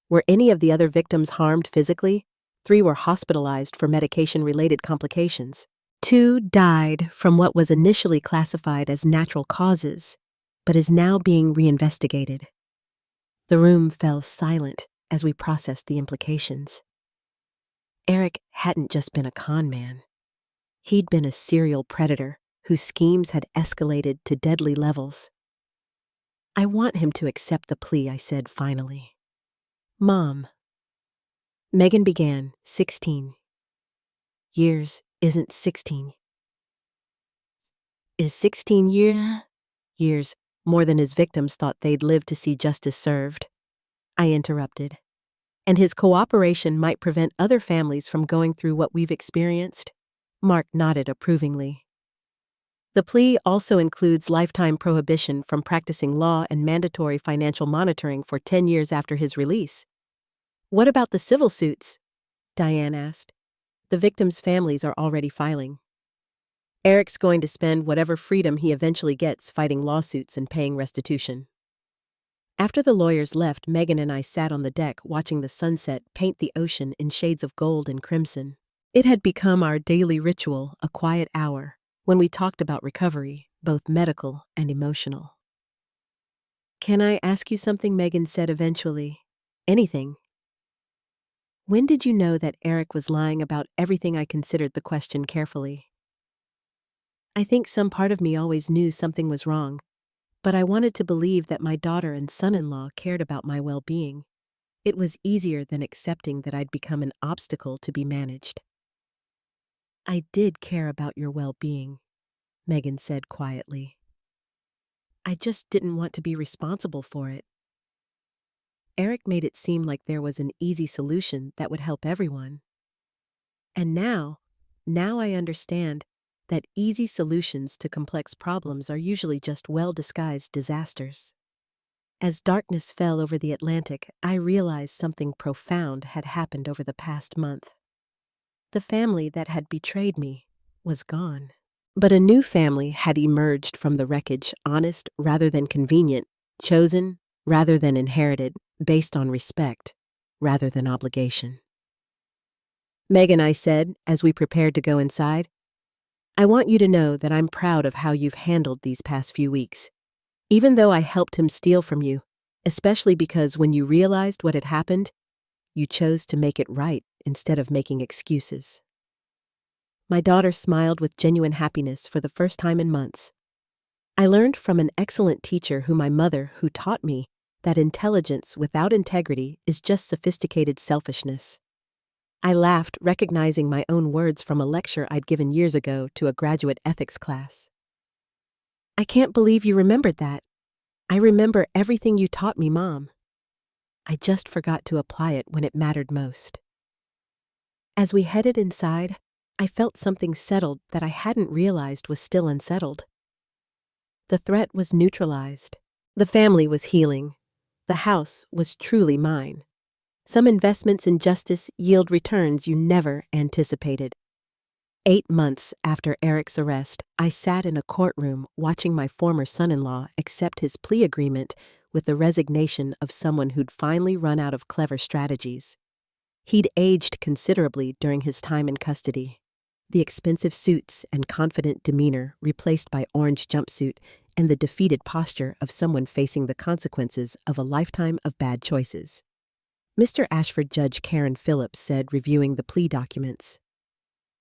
Were any of the other victims harmed physically? 3 were hospitalized for medication-related complications. 2 died from what was initially classified as natural causes, but is now being reinvestigated. The room fell silent as we processed the implications. Eric hadn't just been a con man. He'd been a serial predator whose schemes had escalated to deadly levels. I want him to accept the plea, I said finally. Mom. Megan began, 16. Years isn't 16. Is 16 years more than his victims thought they'd live to see justice served? I interrupted. And his cooperation might prevent other families from going through what we've experienced? Mark nodded approvingly. The plea also includes lifetime prohibition from practicing law and mandatory financial monitoring for 10 years after his release. What about the civil suits? Diane asked. The victims' families are already filing. Eric's going to spend whatever freedom he eventually gets fighting lawsuits and paying restitution. After the lawyers left, Megan and I sat on the deck watching the sunset paint the ocean in shades of gold and crimson. It had become our daily ritual, a quiet hour, when we talked about recovery, both medical and emotional. Can I ask you something? Megan said eventually. Anything. When did you know that Eric was lying about everything? I considered the question carefully. I think some part of me always knew something was wrong, but I wanted to believe that my daughter and son-in-law cared about my well-being. It was easier than accepting that I'd become an obstacle to be managed. I did care about your well-being, Megan said quietly. I just didn't want to be responsible for it. Eric made it seem like there was an easy solution that would help everyone. And now I understand that easy solutions to complex problems are usually just well-disguised disasters. As darkness fell over the Atlantic, I realized something profound had happened over the past month. The family that had betrayed me was gone. But a new family had emerged from the wreckage, honest rather than convenient, chosen rather than inherited, based on respect rather than obligation. Megan, I said, as we prepared to go inside, I want you to know that I'm proud of how you've handled these past few weeks. Even though I helped him steal from you, especially because when you realized what had happened, you chose to make it right instead of making excuses. My daughter smiled with genuine happiness for the first time in months. I learned from an excellent teacher who taught me that intelligence without integrity is just sophisticated selfishness. I laughed, recognizing my own words from a lecture I'd given years ago to a graduate ethics class. I can't believe you remembered that. I remember everything you taught me, Mom. I just forgot to apply it when it mattered most. As we headed inside, I felt something settled that I hadn't realized was still unsettled. The threat was neutralized. The family was healing. The house was truly mine. Some investments in justice yield returns you never anticipated. 8 months after Eric's arrest, I sat in a courtroom watching my former son-in-law accept his plea agreement with the resignation of someone who'd finally run out of clever strategies. He'd aged considerably during his time in custody. The expensive suits and confident demeanor replaced by orange jumpsuit and the defeated posture of someone facing the consequences of a lifetime of bad choices. Mr. Ashford, Judge Karen Phillips said, reviewing the plea documents,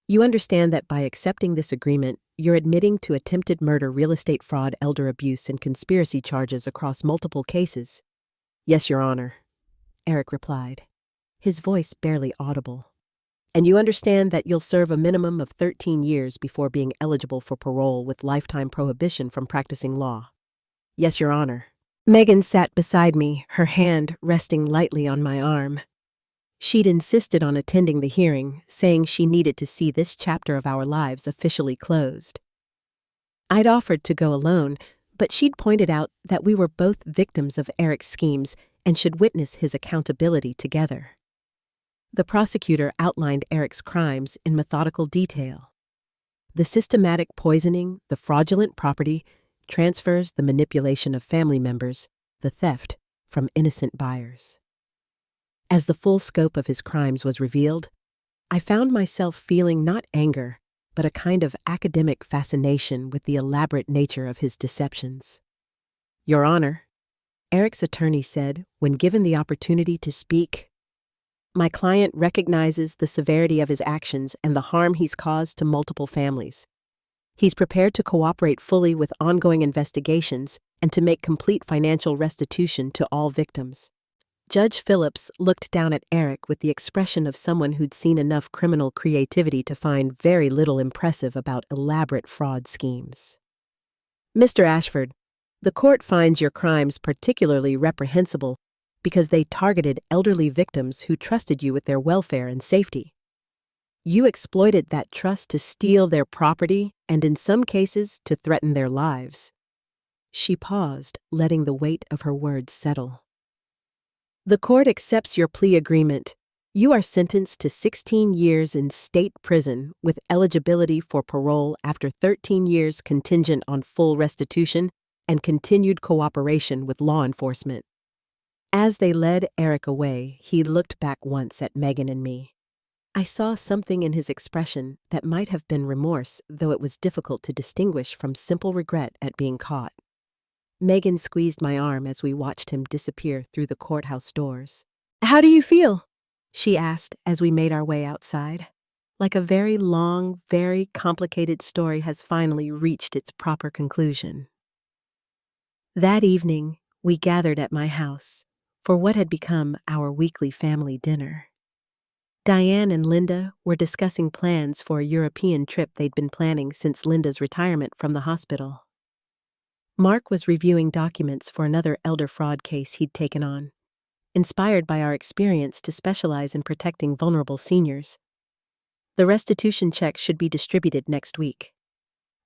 "You understand that by accepting this agreement, you're admitting to attempted murder, real estate fraud, elder abuse, and conspiracy charges across multiple cases." "Yes, Your Honor," Eric replied, his voice barely audible. "And you understand that you'll serve a minimum of 13 years before being eligible for parole with lifetime prohibition from practicing law." "Yes, Your Honor." Megan sat beside me, her hand resting lightly on my arm. She'd insisted on attending the hearing, saying she needed to see this chapter of our lives officially closed. I'd offered to go alone, but she'd pointed out that we were both victims of Eric's schemes and should witness his accountability together. The prosecutor outlined Eric's crimes in methodical detail. The systematic poisoning, the fraudulent property transfers, the manipulation of family members, the theft from innocent buyers. As the full scope of his crimes was revealed, I found myself feeling not anger, but a kind of academic fascination with the elaborate nature of his deceptions. "Your Honor," Eric's attorney said when given the opportunity to speak, "my client recognizes the severity of his actions and the harm he's caused to multiple families. He's prepared to cooperate fully with ongoing investigations and to make complete financial restitution to all victims." Judge Phillips looked down at Eric with the expression of someone who'd seen enough criminal creativity to find very little impressive about elaborate fraud schemes. "Mr. Ashford, the court finds your crimes particularly reprehensible because they targeted elderly victims who trusted you with their welfare and safety. You exploited that trust to steal their property and, in some cases, to threaten their lives." She paused, letting the weight of her words settle. "The court accepts your plea agreement. You are sentenced to 16 years in state prison with eligibility for parole after 13 years contingent on full restitution and continued cooperation with law enforcement." As they led Eric away, he looked back once at Megan and me. I saw something in his expression that might have been remorse, though it was difficult to distinguish from simple regret at being caught. Megan squeezed my arm as we watched him disappear through the courthouse doors. "How do you feel?" she asked as we made our way outside. like a very long, very complicated story has finally reached its proper conclusion. That evening, we gathered at my house for what had become our weekly family dinner. Diane and Linda were discussing plans for a European trip they'd been planning since Linda's retirement from the hospital. Mark was reviewing documents for another elder fraud case he'd taken on, inspired by our experience to specialize in protecting vulnerable seniors. The restitution check should be distributed next week.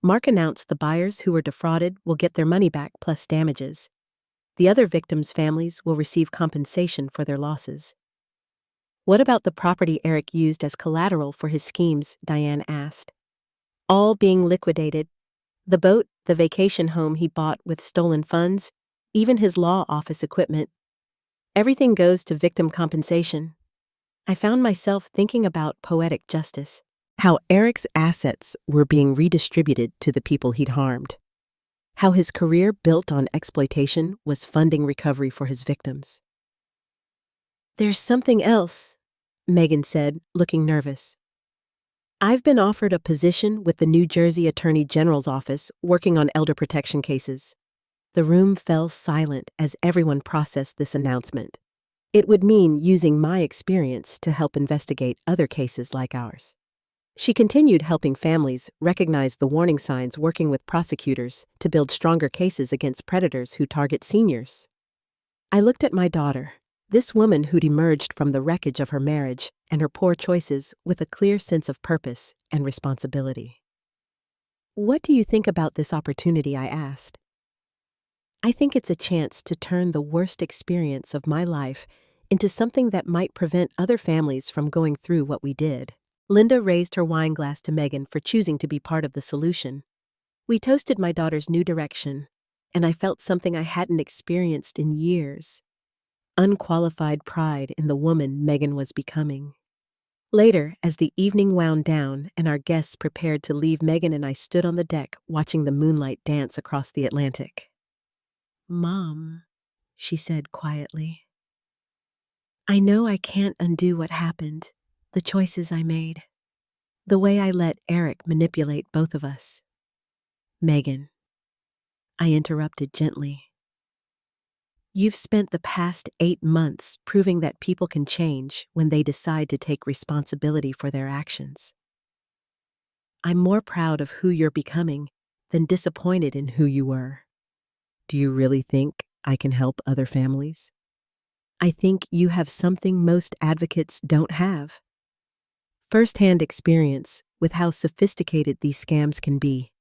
Mark announced the buyers who were defrauded will get their money back plus damages. The other victims' families will receive compensation for their losses. "What about the property Eric used as collateral for his schemes?" Diane asked. "All being liquidated. The boat, the vacation home he bought with stolen funds, even his law office equipment. Everything goes to victim compensation." I found myself thinking about poetic justice, how Eric's assets were being redistributed to the people he'd harmed, how his career built on exploitation was funding recovery for his victims. "There's something else," Megan said, looking nervous. "I've been offered a position with the New Jersey Attorney General's office working on elder protection cases." The room fell silent as everyone processed this announcement. It would mean using my experience to help investigate other cases like ours. She continued helping families recognize the warning signs, working with prosecutors to build stronger cases against predators who target seniors. I looked at my daughter, this woman who'd emerged from the wreckage of her marriage and her poor choices with a clear sense of purpose and responsibility. "What do you think about this opportunity?" I asked. "I think it's a chance to turn the worst experience of my life into something that might prevent other families from going through what we did." Linda raised her wine glass to Megan for choosing to be part of the solution. We toasted my daughter's new direction, and I felt something I hadn't experienced in years: unqualified pride in the woman Megan was becoming. Later, as the evening wound down and our guests prepared to leave, Megan and I stood on the deck watching the moonlight dance across the Atlantic. "Mom," she said quietly, "I know I can't undo what happened, the choices I made, the way I let Eric manipulate both of us." "Megan," I interrupted gently, "you've spent the past 8 months proving that people can change when they decide to take responsibility for their actions. I'm more proud of who you're becoming than disappointed in who you were." "Do you really think I can help other families?" "I think you have something most advocates don't have: first-hand experience with how sophisticated these scams can be,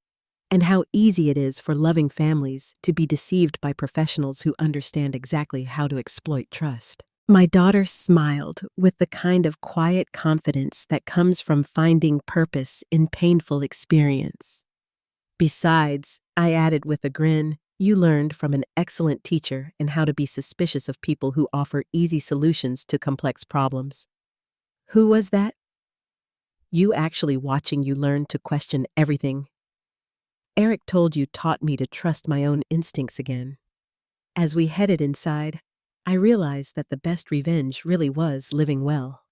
and how easy it is for loving families to be deceived by professionals who understand exactly how to exploit trust." My daughter smiled with the kind of quiet confidence that comes from finding purpose in painful experience. "Besides," I added with a grin, "you learned from an excellent teacher in how to be suspicious of people who offer easy solutions to complex problems." "Who was that?" "You actually watching you learn to question everything. Eric told you taught me to trust my own instincts again." As we headed inside, I realized that the best revenge really was living well.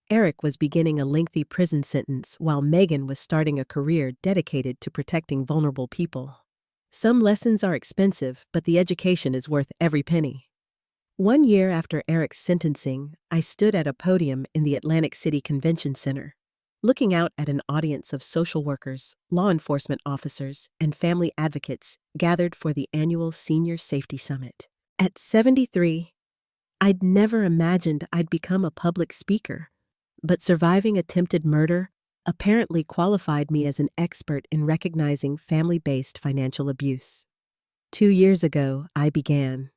Eric was beginning a lengthy prison sentence while Megan was starting a career dedicated to protecting vulnerable people. Some lessons are expensive, but the education is worth every penny. 1 year after Eric's sentencing, I stood at a podium in the Atlantic City Convention Center, looking out at an audience of social workers, law enforcement officers, and family advocates gathered for the annual Senior Safety Summit. At 73, I'd never imagined I'd become a public speaker, but surviving attempted murder apparently qualified me as an expert in recognizing family-based financial abuse. 2 years ago, I began.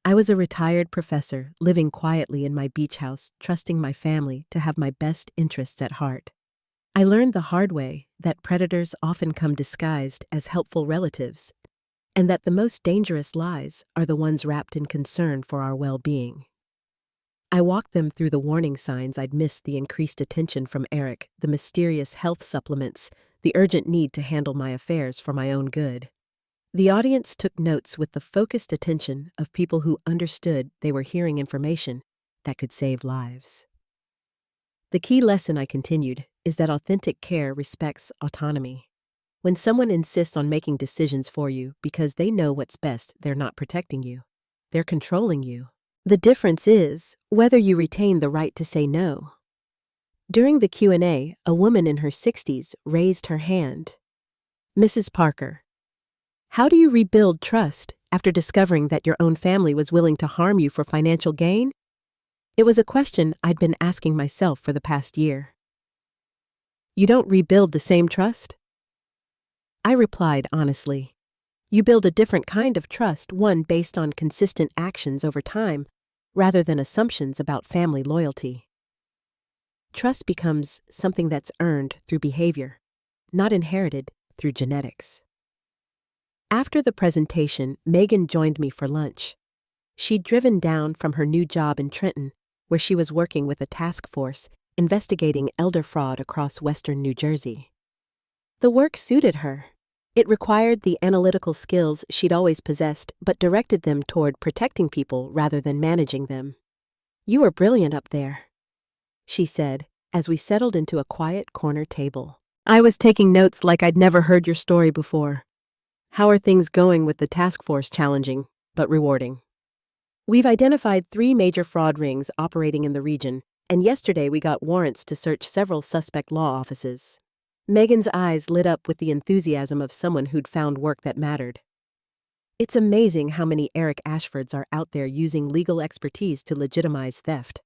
I was a retired professor living quietly in my beach house, trusting my family to have my best interests at heart. I learned the hard way that predators often come disguised as helpful relatives, and that the most dangerous lies are the ones wrapped in concern for our well-being. I walked them through the warning signs I'd missed, the increased attention from Eric, the mysterious health supplements, the urgent need to handle my affairs for my own good. The audience took notes with the focused attention of people who understood they were hearing information that could save lives. The key lesson, I continued, is that authentic care respects autonomy. When someone insists on making decisions for you because they know what's best, they're not protecting you. They're controlling you. The difference is whether you retain the right to say no. During the Q&A, a woman in her 60s raised her hand. Mrs. Parker, how do you rebuild trust after discovering that your own family was willing to harm you for financial gain? It was a question I'd been asking myself for the past year. You don't rebuild the same trust? I replied honestly. You build a different kind of trust, one based on consistent actions over time, rather than assumptions about family loyalty. Trust becomes something that's earned through behavior, not inherited through genetics. After the presentation, Megan joined me for lunch. She'd driven down from her new job in Trenton, where she was working with a task force investigating elder fraud across western New Jersey. The work suited her. It required the analytical skills she'd always possessed, but directed them toward protecting people rather than managing them. You were brilliant up there, she said, as we settled into a quiet corner table. I was taking notes like I'd never heard your story before. How are things going with the task force? Challenging, but rewarding. We've identified 3 major fraud rings operating in the region, and yesterday we got warrants to search several suspect law offices. Megan's eyes lit up with the enthusiasm of someone who'd found work that mattered. It's amazing how many Eric Ashfords are out there using legal expertise to legitimize theft.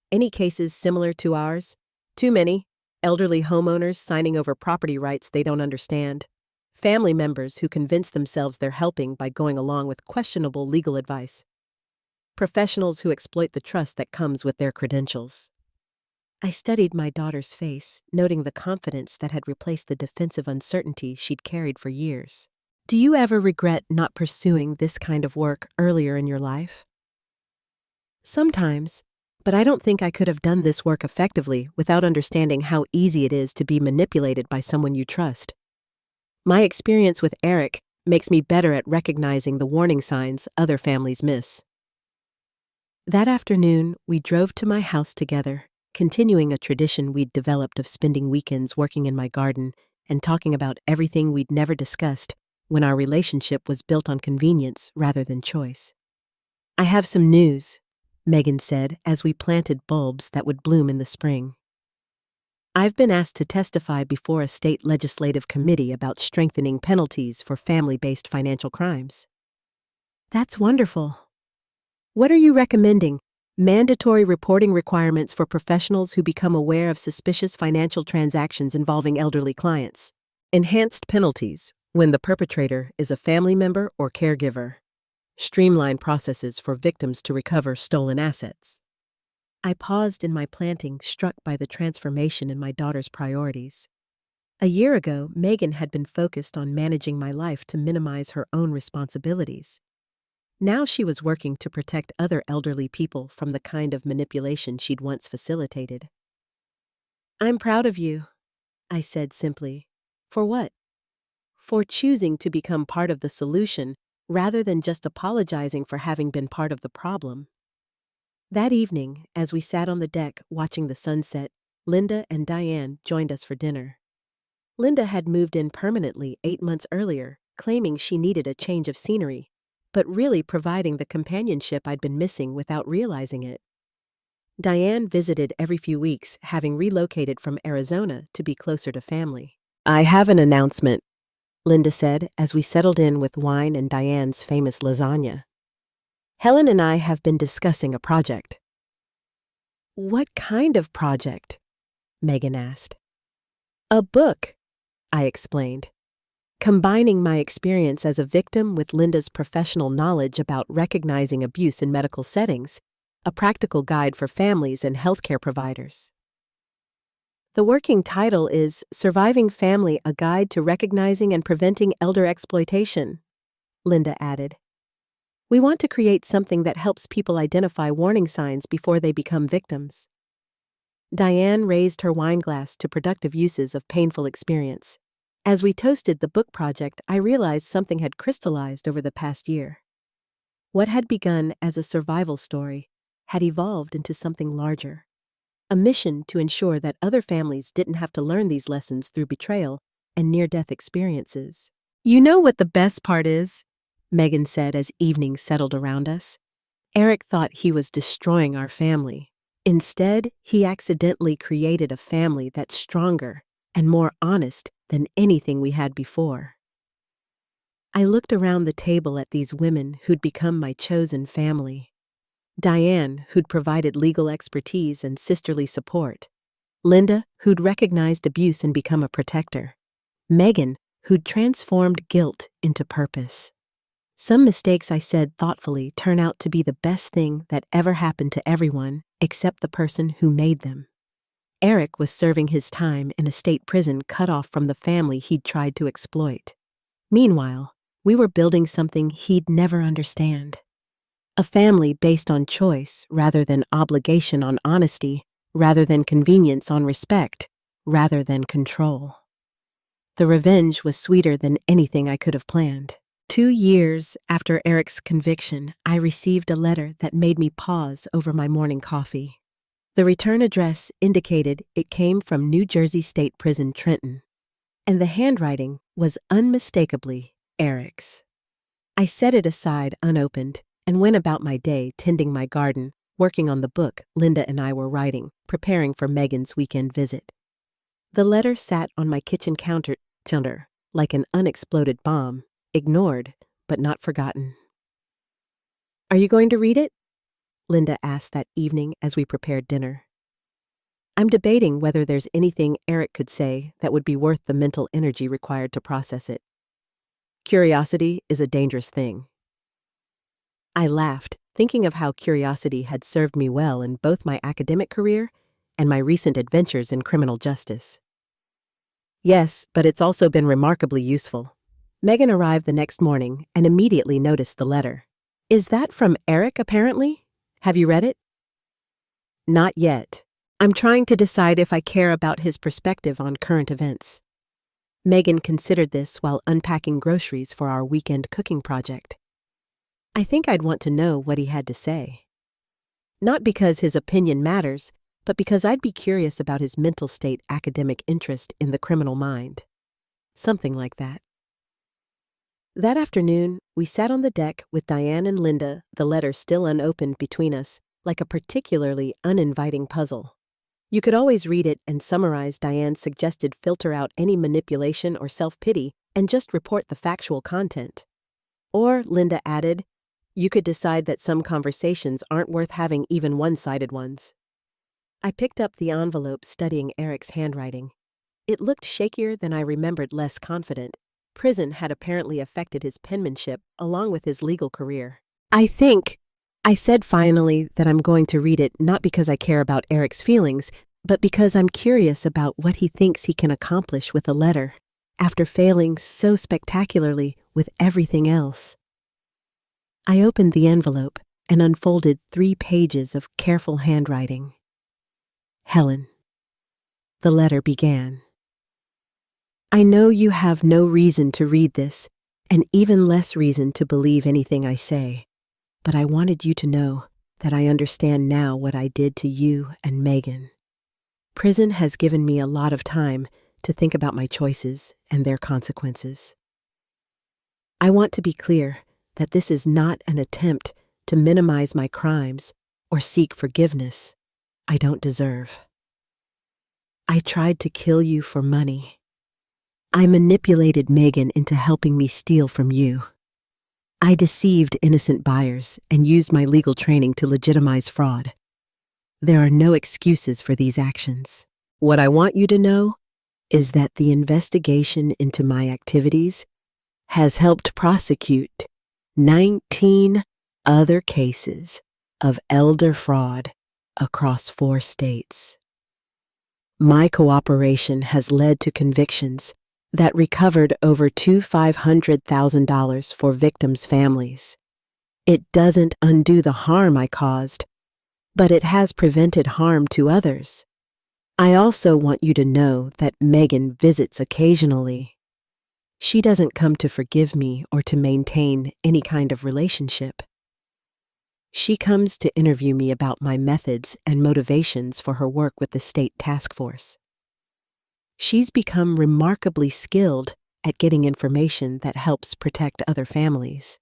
Any cases similar to ours? Too many. Elderly homeowners signing over property rights they don't understand. Family members who convince themselves they're helping by going along with questionable legal advice. Professionals who exploit the trust that comes with their credentials. I studied my daughter's face, noting the confidence that had replaced the defensive uncertainty she'd carried for years. Do you ever regret not pursuing this kind of work earlier in your life? Sometimes, but I don't think I could have done this work effectively without understanding how easy it is to be manipulated by someone you trust. My experience with Eric makes me better at recognizing the warning signs other families miss. That afternoon, we drove to my house together, continuing a tradition we'd developed of spending weekends working in my garden and talking about everything we'd never discussed when our relationship was built on convenience rather than choice. I have some news, Megan said as we planted bulbs that would bloom in the spring. I've been asked to testify before a state legislative committee about strengthening penalties for family-based financial crimes. That's wonderful. What are you recommending? Mandatory reporting requirements for professionals who become aware of suspicious financial transactions involving elderly clients. Enhanced penalties when the perpetrator is a family member or caregiver. Streamlined processes for victims to recover stolen assets. I paused in my planting, struck by the transformation in my daughter's priorities. A year ago, Megan had been focused on managing my life to minimize her own responsibilities. Now she was working to protect other elderly people from the kind of manipulation she'd once facilitated. I'm proud of you, I said simply. For what? For choosing to become part of the solution rather than just apologizing for having been part of the problem. That evening, as we sat on the deck watching the sunset, Linda and Diane joined us for dinner. Linda had moved in permanently 8 months earlier, claiming she needed a change of scenery, but really providing the companionship I'd been missing without realizing it. Diane visited every few weeks, having relocated from Arizona to be closer to family. I have an announcement, Linda said as we settled in with wine and Diane's famous lasagna. Helen and I have been discussing a project. What kind of project? Megan asked. A book, I explained, combining my experience as a victim with Linda's professional knowledge about recognizing abuse in medical settings, a practical guide for families and healthcare providers. The working title is Surviving Family, A Guide to Recognizing and Preventing Elder Exploitation, Linda added. We want to create something that helps people identify warning signs before they become victims. Diane raised her wine glass to productive uses of painful experience. As we toasted the book project, I realized something had crystallized over the past year. What had begun as a survival story had evolved into something larger. a mission to ensure that other families didn't have to learn these lessons through betrayal and near-death experiences. "You know what the best part is?" Megan said as evening settled around us. "Eric thought he was destroying our family. Instead, he accidentally created a family that's stronger and more honest than anything we had before." I looked around the table at these women who'd become my chosen family. Diane, who'd provided legal expertise and sisterly support. Linda, who'd recognized abuse and become a protector. Megan, who'd transformed guilt into purpose. Some mistakes I said thoughtfully turn out to be the best thing that ever happened to everyone except the person who made them. Eric was serving his time in a state prison cut off from the family he'd tried to exploit. Meanwhile, we were building something he'd never understand. A family based on choice rather than obligation on honesty, rather than convenience on respect, rather than control. The revenge was sweeter than anything I could have planned. 2 years after Eric's conviction, I received a letter that made me pause over my morning coffee. The return address indicated it came from New Jersey State Prison, Trenton, and the handwriting was unmistakably Eric's. I set it aside unopened and went about my day tending my garden, working on the book Linda and I were writing, preparing for Megan's weekend visit. The letter sat on my kitchen counter like an unexploded bomb, ignored but not forgotten. "Are you going to read it?" Linda asked that evening as we prepared dinner. "I'm debating whether there's anything Eric could say that would be worth the mental energy required to process it. Curiosity is a dangerous thing." I laughed, thinking of how curiosity had served me well in both my academic career and my recent adventures in criminal justice. "Yes, but it's also been remarkably useful." Megan arrived the next morning and immediately noticed the letter. "Is that from Eric, apparently? Have you read it?" "Not yet. I'm trying to decide if I care about his perspective on current events." Megan considered this while unpacking groceries for our weekend cooking project. "I think I'd want to know what he had to say. Not because his opinion matters, but because I'd be curious about his mental state, academic interest in the criminal mind. Something like that." That afternoon, we sat on the deck with Diane and Linda, the letter still unopened between us, like a particularly uninviting puzzle. You could always read it and summarize Diane's suggested filter out any manipulation or self-pity and just report the factual content. Or, Linda added, you could decide that some conversations aren't worth having even one-sided ones. I picked up the envelope studying Eric's handwriting. It looked shakier than I remembered, less confident. Prison had apparently affected his penmanship along with his legal career. I said finally that I'm going to read it not because I care about Eric's feelings, but because I'm curious about what he thinks he can accomplish with a letter, after failing so spectacularly with everything else. I opened the envelope and unfolded 3 pages of careful handwriting. Helen. The letter began. "I know you have no reason to read this, and even less reason to believe anything I say, but I wanted you to know that I understand now what I did to you and Megan. Prison has given me a lot of time to think about my choices and their consequences. I want to be clear that this is not an attempt to minimize my crimes or seek forgiveness I don't deserve. I tried to kill you for money. I manipulated Megan into helping me steal from you. I deceived innocent buyers and used my legal training to legitimize fraud. There are no excuses for these actions. What I want you to know is that the investigation into my activities has helped prosecute 19 other cases of elder fraud across 4 states. My cooperation has led to convictions that recovered over $500,000 for victims' families. It doesn't undo the harm I caused, but it has prevented harm to others. I also want you to know that Megan visits occasionally. She doesn't come to forgive me or to maintain any kind of relationship. She comes to interview me about my methods and motivations for her work with the state task force. She's become remarkably skilled at getting information that helps protect other families.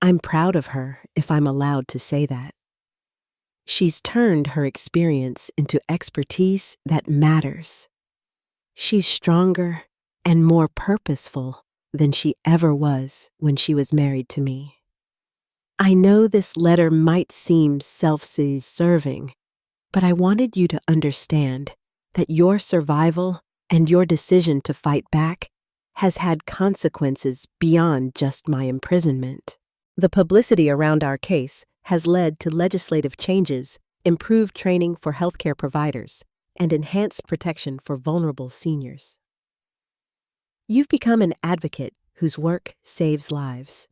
I'm proud of her, if I'm allowed to say that. She's turned her experience into expertise that matters. She's stronger and more purposeful than she ever was when she was married to me. I know this letter might seem self-serving, but I wanted you to understand that your survival and your decision to fight back has had consequences beyond just my imprisonment. The publicity around our case has led to legislative changes, improved training for healthcare providers, and enhanced protection for vulnerable seniors. You've become an advocate whose work saves lives.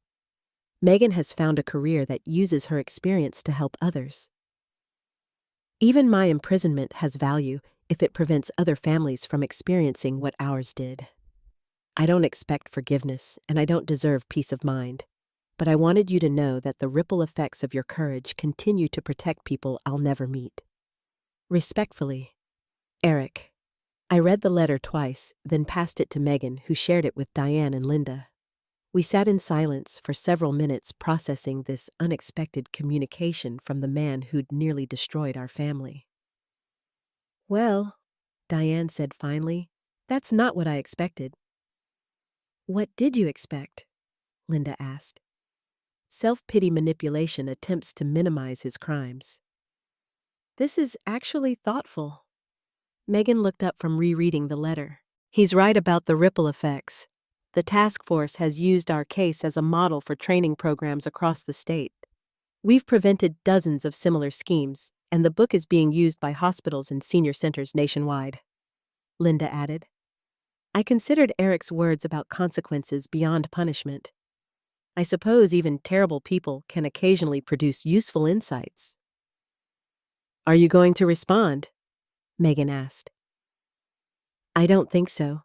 Megan has found a career that uses her experience to help others. Even my imprisonment has value if it prevents other families from experiencing what ours did. I don't expect forgiveness, and I don't deserve peace of mind, but I wanted you to know that the ripple effects of your courage continue to protect people I'll never meet. Respectfully, Eric. I read the letter twice, then passed it to Megan, who shared it with Diane and Linda. We sat in silence for several minutes processing this unexpected communication from the man who'd nearly destroyed our family. Well, Diane said finally, that's not what I expected. What did you expect? Linda asked. Self-pity manipulation attempts to minimize his crimes. This is actually thoughtful. Megan looked up from rereading the letter. He's right about the ripple effects. The task force has used our case as a model for training programs across the state. We've prevented dozens of similar schemes, and the book is being used by hospitals and senior centers nationwide. Linda added. I considered Eric's words about consequences beyond punishment. I suppose even terrible people can occasionally produce useful insights. Are you going to respond? Megan asked. I don't think so.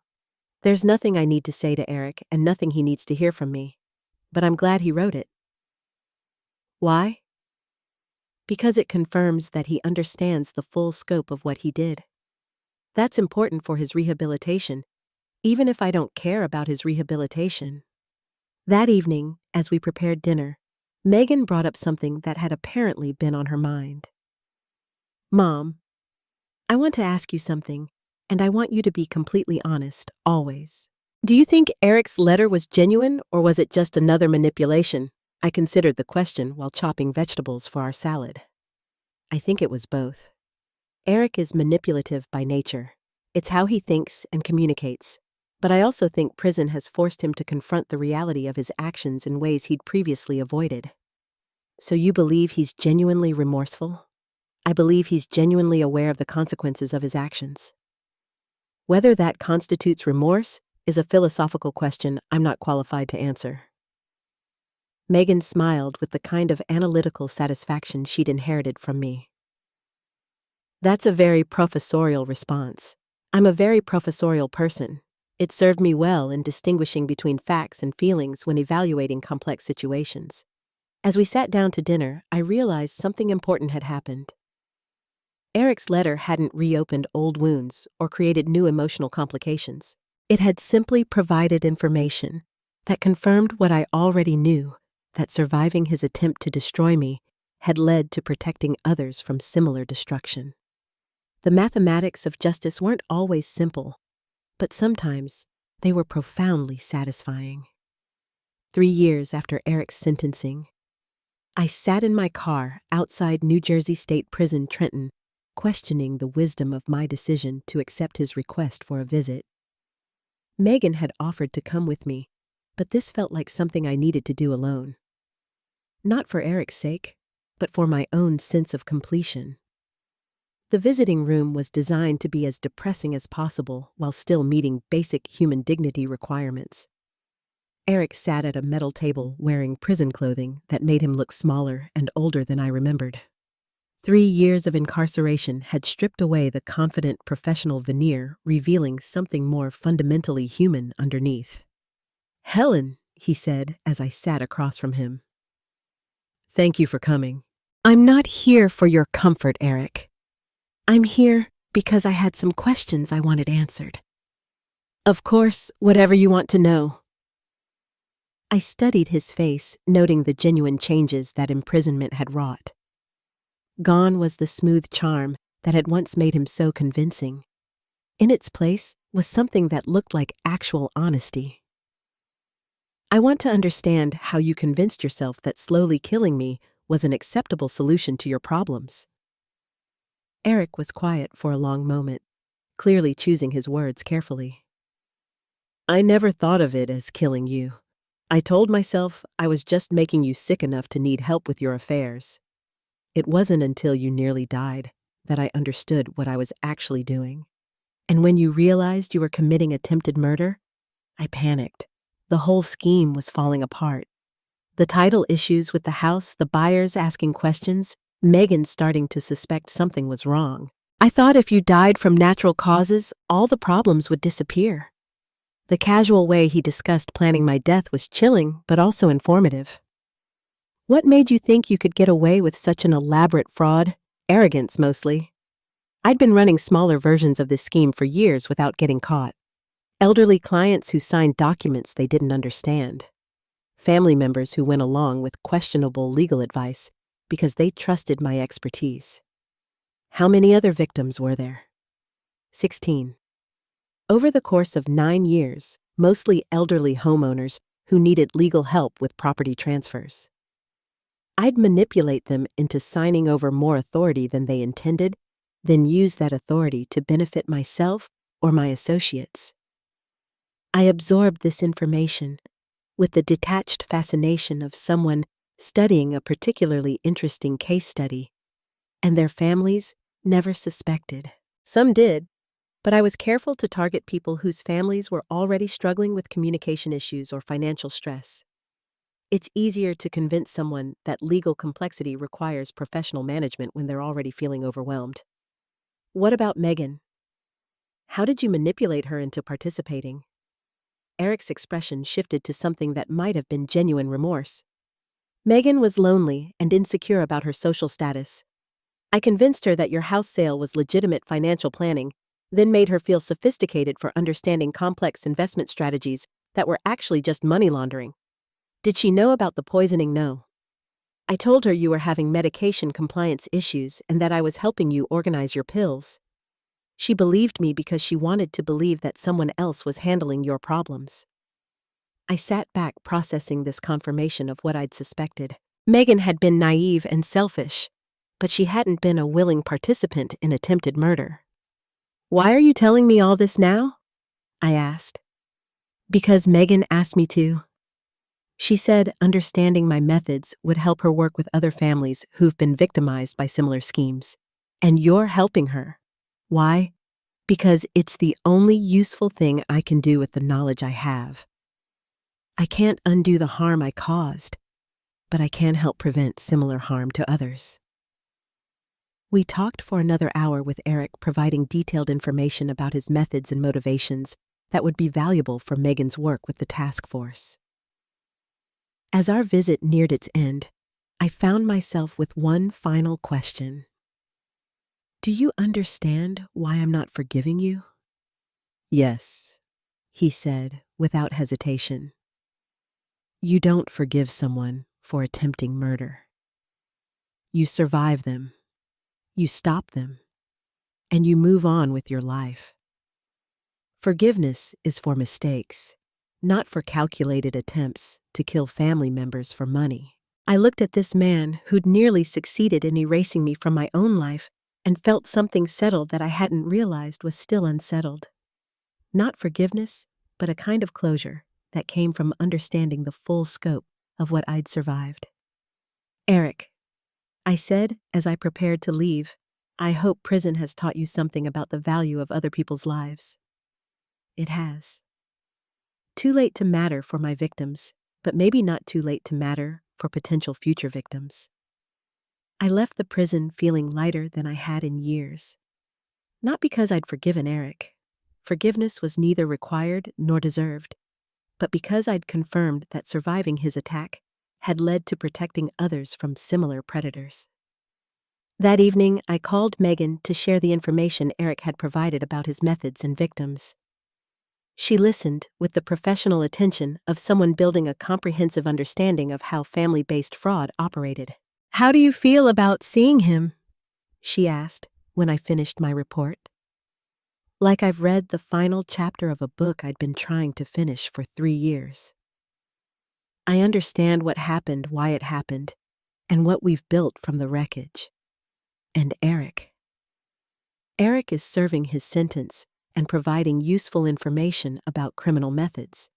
There's nothing I need to say to Eric and nothing he needs to hear from me. But I'm glad he wrote it. Why? Because it confirms that he understands the full scope of what he did. That's important for his rehabilitation, even if I don't care about his rehabilitation. That evening, as we prepared dinner, Megan brought up something that had apparently been on her mind. Mom, I want to ask you something, and I want you to be completely honest, always. Do you think Eric's letter was genuine, or was it just another manipulation? I considered the question while chopping vegetables for our salad. I think it was both. Eric is manipulative by nature. It's how he thinks and communicates. But I also think prison has forced him to confront the reality of his actions in ways he'd previously avoided. So you believe he's genuinely remorseful? I believe he's genuinely aware of the consequences of his actions. Whether that constitutes remorse is a philosophical question I'm not qualified to answer. Megan smiled with the kind of analytical satisfaction she'd inherited from me. That's a very professorial response. I'm a very professorial person. It served me well in distinguishing between facts and feelings when evaluating complex situations. As we sat down to dinner, I realized something important had happened. Eric's letter hadn't reopened old wounds or created new emotional complications. It had simply provided information that confirmed what I already knew, that surviving his attempt to destroy me had led to protecting others from similar destruction. The mathematics of justice weren't always simple, but sometimes they were profoundly satisfying. 3 years after Eric's sentencing, I sat in my car outside New Jersey State Prison, Trenton, questioning the wisdom of my decision to accept his request for a visit. Megan had offered to come with me, but this felt like something I needed to do alone. Not for Eric's sake, but for my own sense of completion. The visiting room was designed to be as depressing as possible while still meeting basic human dignity requirements. Eric sat at a metal table wearing prison clothing that made him look smaller and older than I remembered. 3 years of incarceration had stripped away the confident professional veneer, revealing something more fundamentally human underneath. "Helen," he said as I sat across from him. Thank you for coming. I'm not here for your comfort, Eric. I'm here because I had some questions I wanted answered. Of course, whatever you want to know. I studied his face, noting the genuine changes that imprisonment had wrought. Gone was the smooth charm that had once made him so convincing. In its place was something that looked like actual honesty. I want to understand how you convinced yourself that slowly killing me was an acceptable solution to your problems. Eric was quiet for a long moment, clearly choosing his words carefully. I never thought of it as killing you. I told myself I was just making you sick enough to need help with your affairs. It wasn't until you nearly died that I understood what I was actually doing. And when you realized you were committing attempted murder, I panicked. The whole scheme was falling apart. The title issues with the house, the buyers asking questions, Megan starting to suspect something was wrong. I thought if you died from natural causes, all the problems would disappear. The casual way he discussed planning my death was chilling, but also informative. What made you think you could get away with such an elaborate fraud? Arrogance, mostly. I'd been running smaller versions of this scheme for years without getting caught. Elderly clients who signed documents they didn't understand. Family members who went along with questionable legal advice because they trusted my expertise. How many other victims were there? 16. Over the course of 9 years, mostly elderly homeowners who needed legal help with property transfers. I'd manipulate them into signing over more authority than they intended, then use that authority to benefit myself or my associates. I absorbed this information with the detached fascination of someone studying a particularly interesting case study, and their families never suspected. Some did, but I was careful to target people whose families were already struggling with communication issues or financial stress. It's easier to convince someone that legal complexity requires professional management when they're already feeling overwhelmed. What about Megan? How did you manipulate her into participating? Eric's expression shifted to something that might have been genuine remorse. Megan was lonely and insecure about her social status. I convinced her that your house sale was legitimate financial planning, then made her feel sophisticated for understanding complex investment strategies that were actually just money laundering. Did she know about the poisoning? No. I told her you were having medication compliance issues and that I was helping you organize your pills. She believed me because she wanted to believe that someone else was handling your problems. I sat back processing this confirmation of what I'd suspected. Megan had been naive and selfish, but she hadn't been a willing participant in attempted murder. Why are you telling me all this now? I asked. Because Megan asked me to. She said understanding my methods would help her work with other families who've been victimized by similar schemes. And you're helping her. Why? Because it's the only useful thing I can do with the knowledge I have. I can't undo the harm I caused, but I can help prevent similar harm to others. We talked for another hour with Eric, providing detailed information about his methods and motivations that would be valuable for Megan's work with the task force. As our visit neared its end, I found myself with one final question. Do you understand why I'm not forgiving you? Yes, he said without hesitation. You don't forgive someone for attempting murder. You survive them. You stop them, and you move on with your life. Forgiveness is for mistakes, not for calculated attempts to kill family members for money. I looked at this man who'd nearly succeeded in erasing me from my own life and felt something settled that I hadn't realized was still unsettled. Not forgiveness, but a kind of closure that came from understanding the full scope of what I'd survived. Eric, I said as I prepared to leave, I hope prison has taught you something about the value of other people's lives. It has. Too late to matter for my victims, but maybe not too late to matter for potential future victims. I left the prison feeling lighter than I had in years. Not because I'd forgiven Eric. Forgiveness was neither required nor deserved, but because I'd confirmed that surviving his attack had led to protecting others from similar predators. That evening, I called Megan to share the information Eric had provided about his methods and victims. She listened with the professional attention of someone building a comprehensive understanding of how family-based fraud operated. "How do you feel about seeing him?" she asked when I finished my report. "Like I've read the final chapter of a book I'd been trying to finish for 3 years. I understand what happened, why it happened, and what we've built from the wreckage. And Eric is serving his sentence and providing useful information about criminal methods.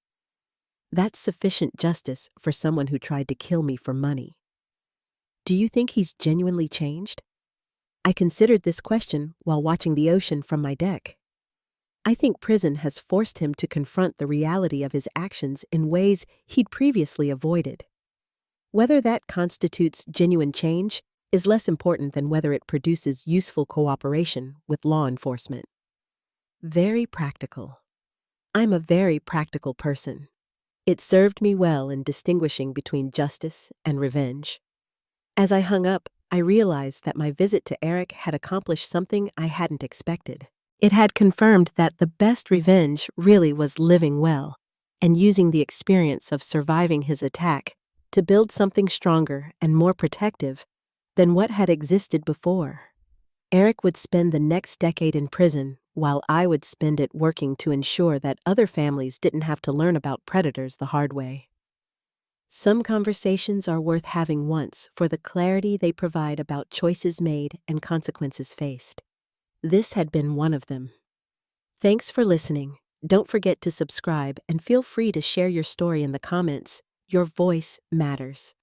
That's sufficient justice for someone who tried to kill me for money. Do you think he's genuinely changed?" I considered this question while watching the ocean from my deck. I think prison has forced him to confront the reality of his actions in ways he'd previously avoided. Whether that constitutes genuine change is less important than whether it produces useful cooperation with law enforcement. Very practical. I'm a very practical person. It served me well in distinguishing between justice and revenge. As I hung up, I realized that my visit to Eric had accomplished something I hadn't expected. It had confirmed that the best revenge really was living well and using the experience of surviving his attack to build something stronger and more protective than what had existed before. Eric would spend the next decade in prison, while I would spend it working to ensure that other families didn't have to learn about predators the hard way. Some conversations are worth having once for the clarity they provide about choices made and consequences faced. This had been one of them. Thanks for listening. Don't forget to subscribe and feel free to share your story in the comments. Your voice matters.